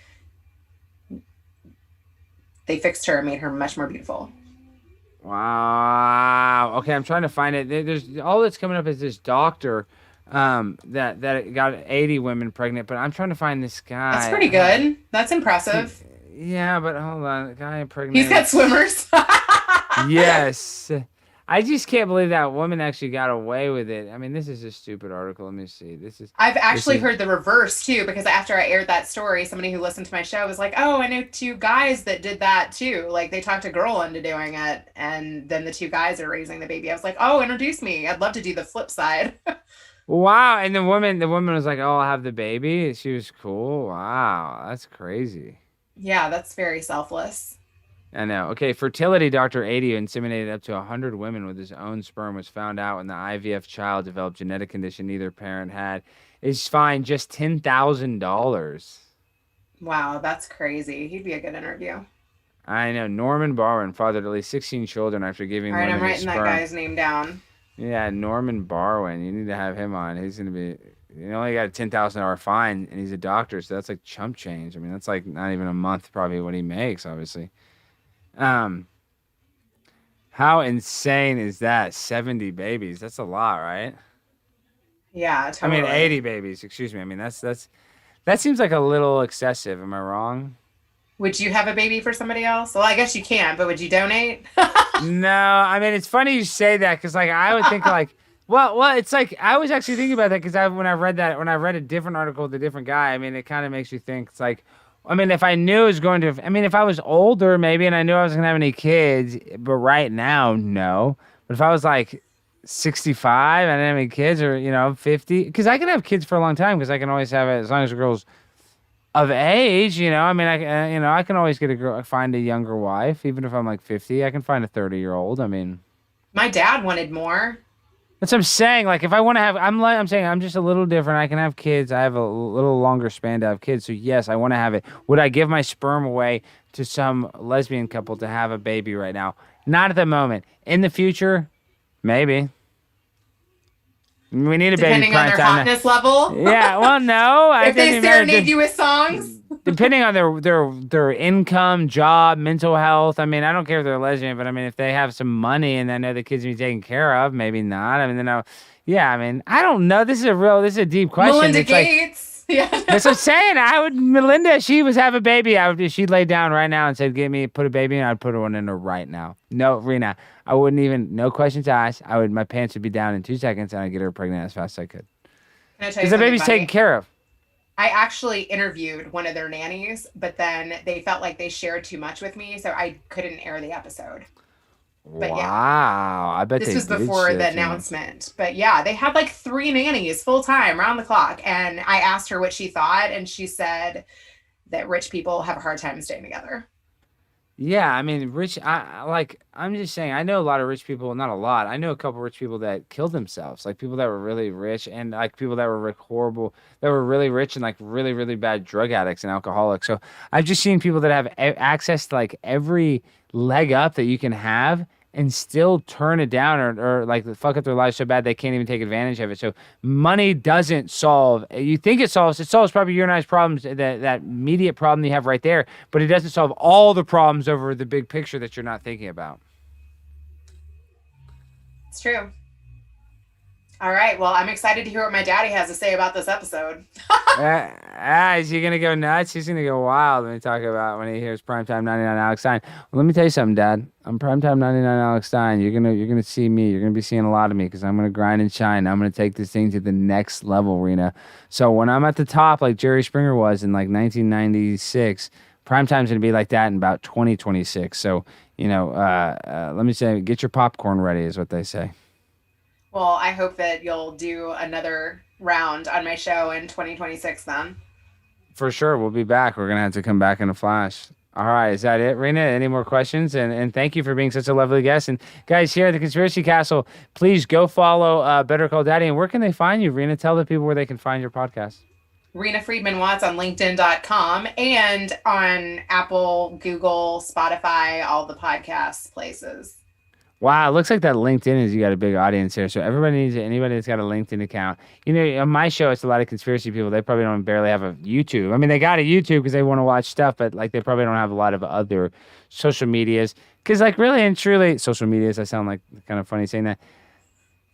they fixed her and made her much more beautiful. Wow. Okay, I'm trying to find it. There's all that's coming up is this doctor that got 80 women pregnant, but I'm trying to find this guy. That's pretty good. That's impressive. Yeah, but hold on. The guy pregnant. He's got swimmers. Yes. I just can't believe that woman actually got away with it. I mean, this is a stupid article. Let me see. I've actually heard the reverse too, because after I aired that story, somebody who listened to my show was like, "Oh, I know 2 guys that did that too. Like they talked a girl into doing it, and then the 2 guys are raising the baby." I was like, "Oh, introduce me. I'd love to do the flip side." Wow. And the woman was like, "Oh, I'll have the baby." She was cool. Wow, that's crazy. Yeah, that's very selfless. I know. Okay, fertility doctor 80 who inseminated up to 100 women with his own sperm was found out when the IVF child developed genetic condition neither parent had. Is fined just $10,000. Wow, that's crazy. He'd be a good interview. I know. Norman Barwin fathered at least 16 children after giving women I'm writing sperm. that guy's name down. Yeah, Norman Barwin. You need to have him on. He's going to be... You only got a $10,000 fine, and he's a doctor, so that's like chump change. I mean, that's like not even a month probably what he makes, obviously. How insane is that? 70 babies. That's a lot, right? Yeah, totally. I mean, 80 babies. Excuse me. I mean, that seems like a little excessive. Am I wrong? Would you have a baby for somebody else? Well, I guess you can, but would you donate? No. I mean, it's funny you say that because, like, I would think like, well, it's like I was actually thinking about that because when I read a different article with a different guy, I mean, it kind of makes you think. It's like. I mean, if I knew it was going to, I mean, if I was older maybe and I knew I wasn't going to have any kids, but right now, no. But if I was like 65, I didn't have any kids or, 50, because I can have kids for a long time because I can always have it as long as the girl's of age, I mean, I can always find a younger wife, even if I'm like 50, I can find a 30-year-old. I mean. My dad wanted more. That's what I'm saying. Like, if I want to have, I'm saying I'm just a little different. I can have kids. I have a little longer span to have kids. So yes, I want to have it. Would I give my sperm away to some lesbian couple to have a baby right now? Not at the moment. In the future, maybe. We need a Depending baby. Depending on their hotness level. Yeah. Well, no. If they serenade you with songs. Depending on their income, job, mental health. I mean, I don't care if they're lesbian, but I mean, if they have some money and I know the kids will be taken care of, maybe not. I mean, I mean, I don't know. This is a deep question. Melinda Gates. Like, yeah. That's what I'm saying. Melinda, if she was have a baby, if she'd lay down right now and said, put a baby in, I'd put one in her right now. No, Reena, I wouldn't even, no questions asked. My pants would be down in 2 seconds and I'd get her pregnant as fast as I could. Because the baby's taken care of. I actually interviewed one of their nannies, but then they felt like they shared too much with me, so I couldn't air the episode. But wow, yeah, I bet this was before the announcement. But yeah, they had like 3 nannies full time, round the clock. And I asked her what she thought, and she said that rich people have a hard time staying together. Yeah, I mean, I'm just saying, I know a lot of rich people, not a lot. I know a couple rich people that killed themselves, like people that were really rich and like people that were horrible, that were really rich and like really, really bad drug addicts and alcoholics. So I've just seen people that have access to like every leg up that you can have and still turn it down or like fuck up their lives so bad they can't even take advantage of it. So money doesn't solve. You think it solves probably your and I's problems, that immediate problem you have right there, but it doesn't solve all the problems over the big picture that you're not thinking about. It's true. All right. Well, I'm excited to hear what my daddy has to say about this episode. Is he gonna go nuts? He's gonna go wild when he talk about when he hears Primetime 99 Alex Stein. Well, let me tell you something, Dad. I'm Primetime 99 Alex Stein. You're gonna see me. You're gonna be seeing a lot of me because I'm gonna grind and shine. I'm gonna take this thing to the next level, Rena. So when I'm at the top, like Jerry Springer was in like 1996, Primetime's gonna be like that in about 2026. So let me say, get your popcorn ready, is what they say. Well, I hope that you'll do another round on my show in 2026 then. For sure, we'll be back. We're gonna have to come back in a flash. All right, is that it, Rena? Any more questions? And thank you for being such a lovely guest. And guys, here at the Conspiracy Castle, please go follow Better Call Daddy. And where can they find you, Rena? Tell the people where they can find your podcast. Reena Friedman Watts on LinkedIn.com and on Apple, Google, Spotify, all the podcast places. Wow, it looks like that LinkedIn is you got a big audience here. So everybody needs anybody that's got a LinkedIn account. On my show, it's a lot of conspiracy people. They probably don't barely have a YouTube. I mean, they got a YouTube because they want to watch stuff, but like they probably don't have a lot of other social medias. Because like really and truly, social medias. I sound like kind of funny saying that.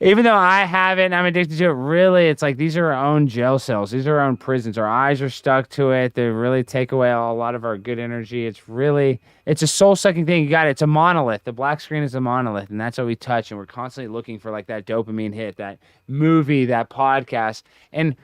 Even though I have it and I'm addicted to it, really, it's like these are our own jail cells. These are our own prisons. Our eyes are stuck to it. They really take away a lot of our good energy. It's a soul-sucking thing. You got it. It's a monolith. The black screen is a monolith, and that's what we touch. And we're constantly looking for like that dopamine hit, that movie, that podcast. And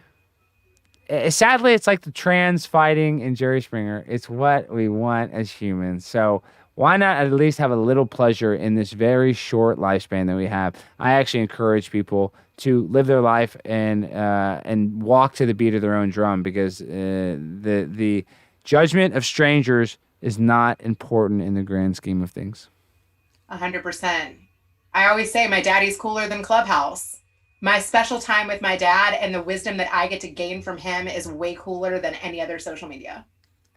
sadly, it's like the trans fighting in Jerry Springer. It's what we want as humans. So why not at least have a little pleasure in this very short lifespan that we have? I actually encourage people to live their life and walk to the beat of their own drum because the judgment of strangers is not important in the grand scheme of things. 100%. I always say my daddy's cooler than Clubhouse. My special time with my dad and the wisdom that I get to gain from him is way cooler than any other social media.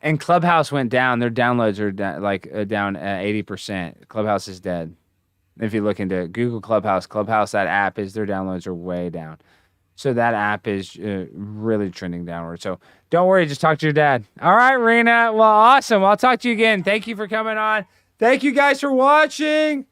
And Clubhouse went down. Their downloads are down 80%. Clubhouse is dead. If you look into Google Clubhouse, that app their downloads are way down. So that app is really trending downward. So don't worry, just talk to your dad. All right, Reena. Well, awesome. I'll talk to you again. Thank you for coming on. Thank you guys for watching.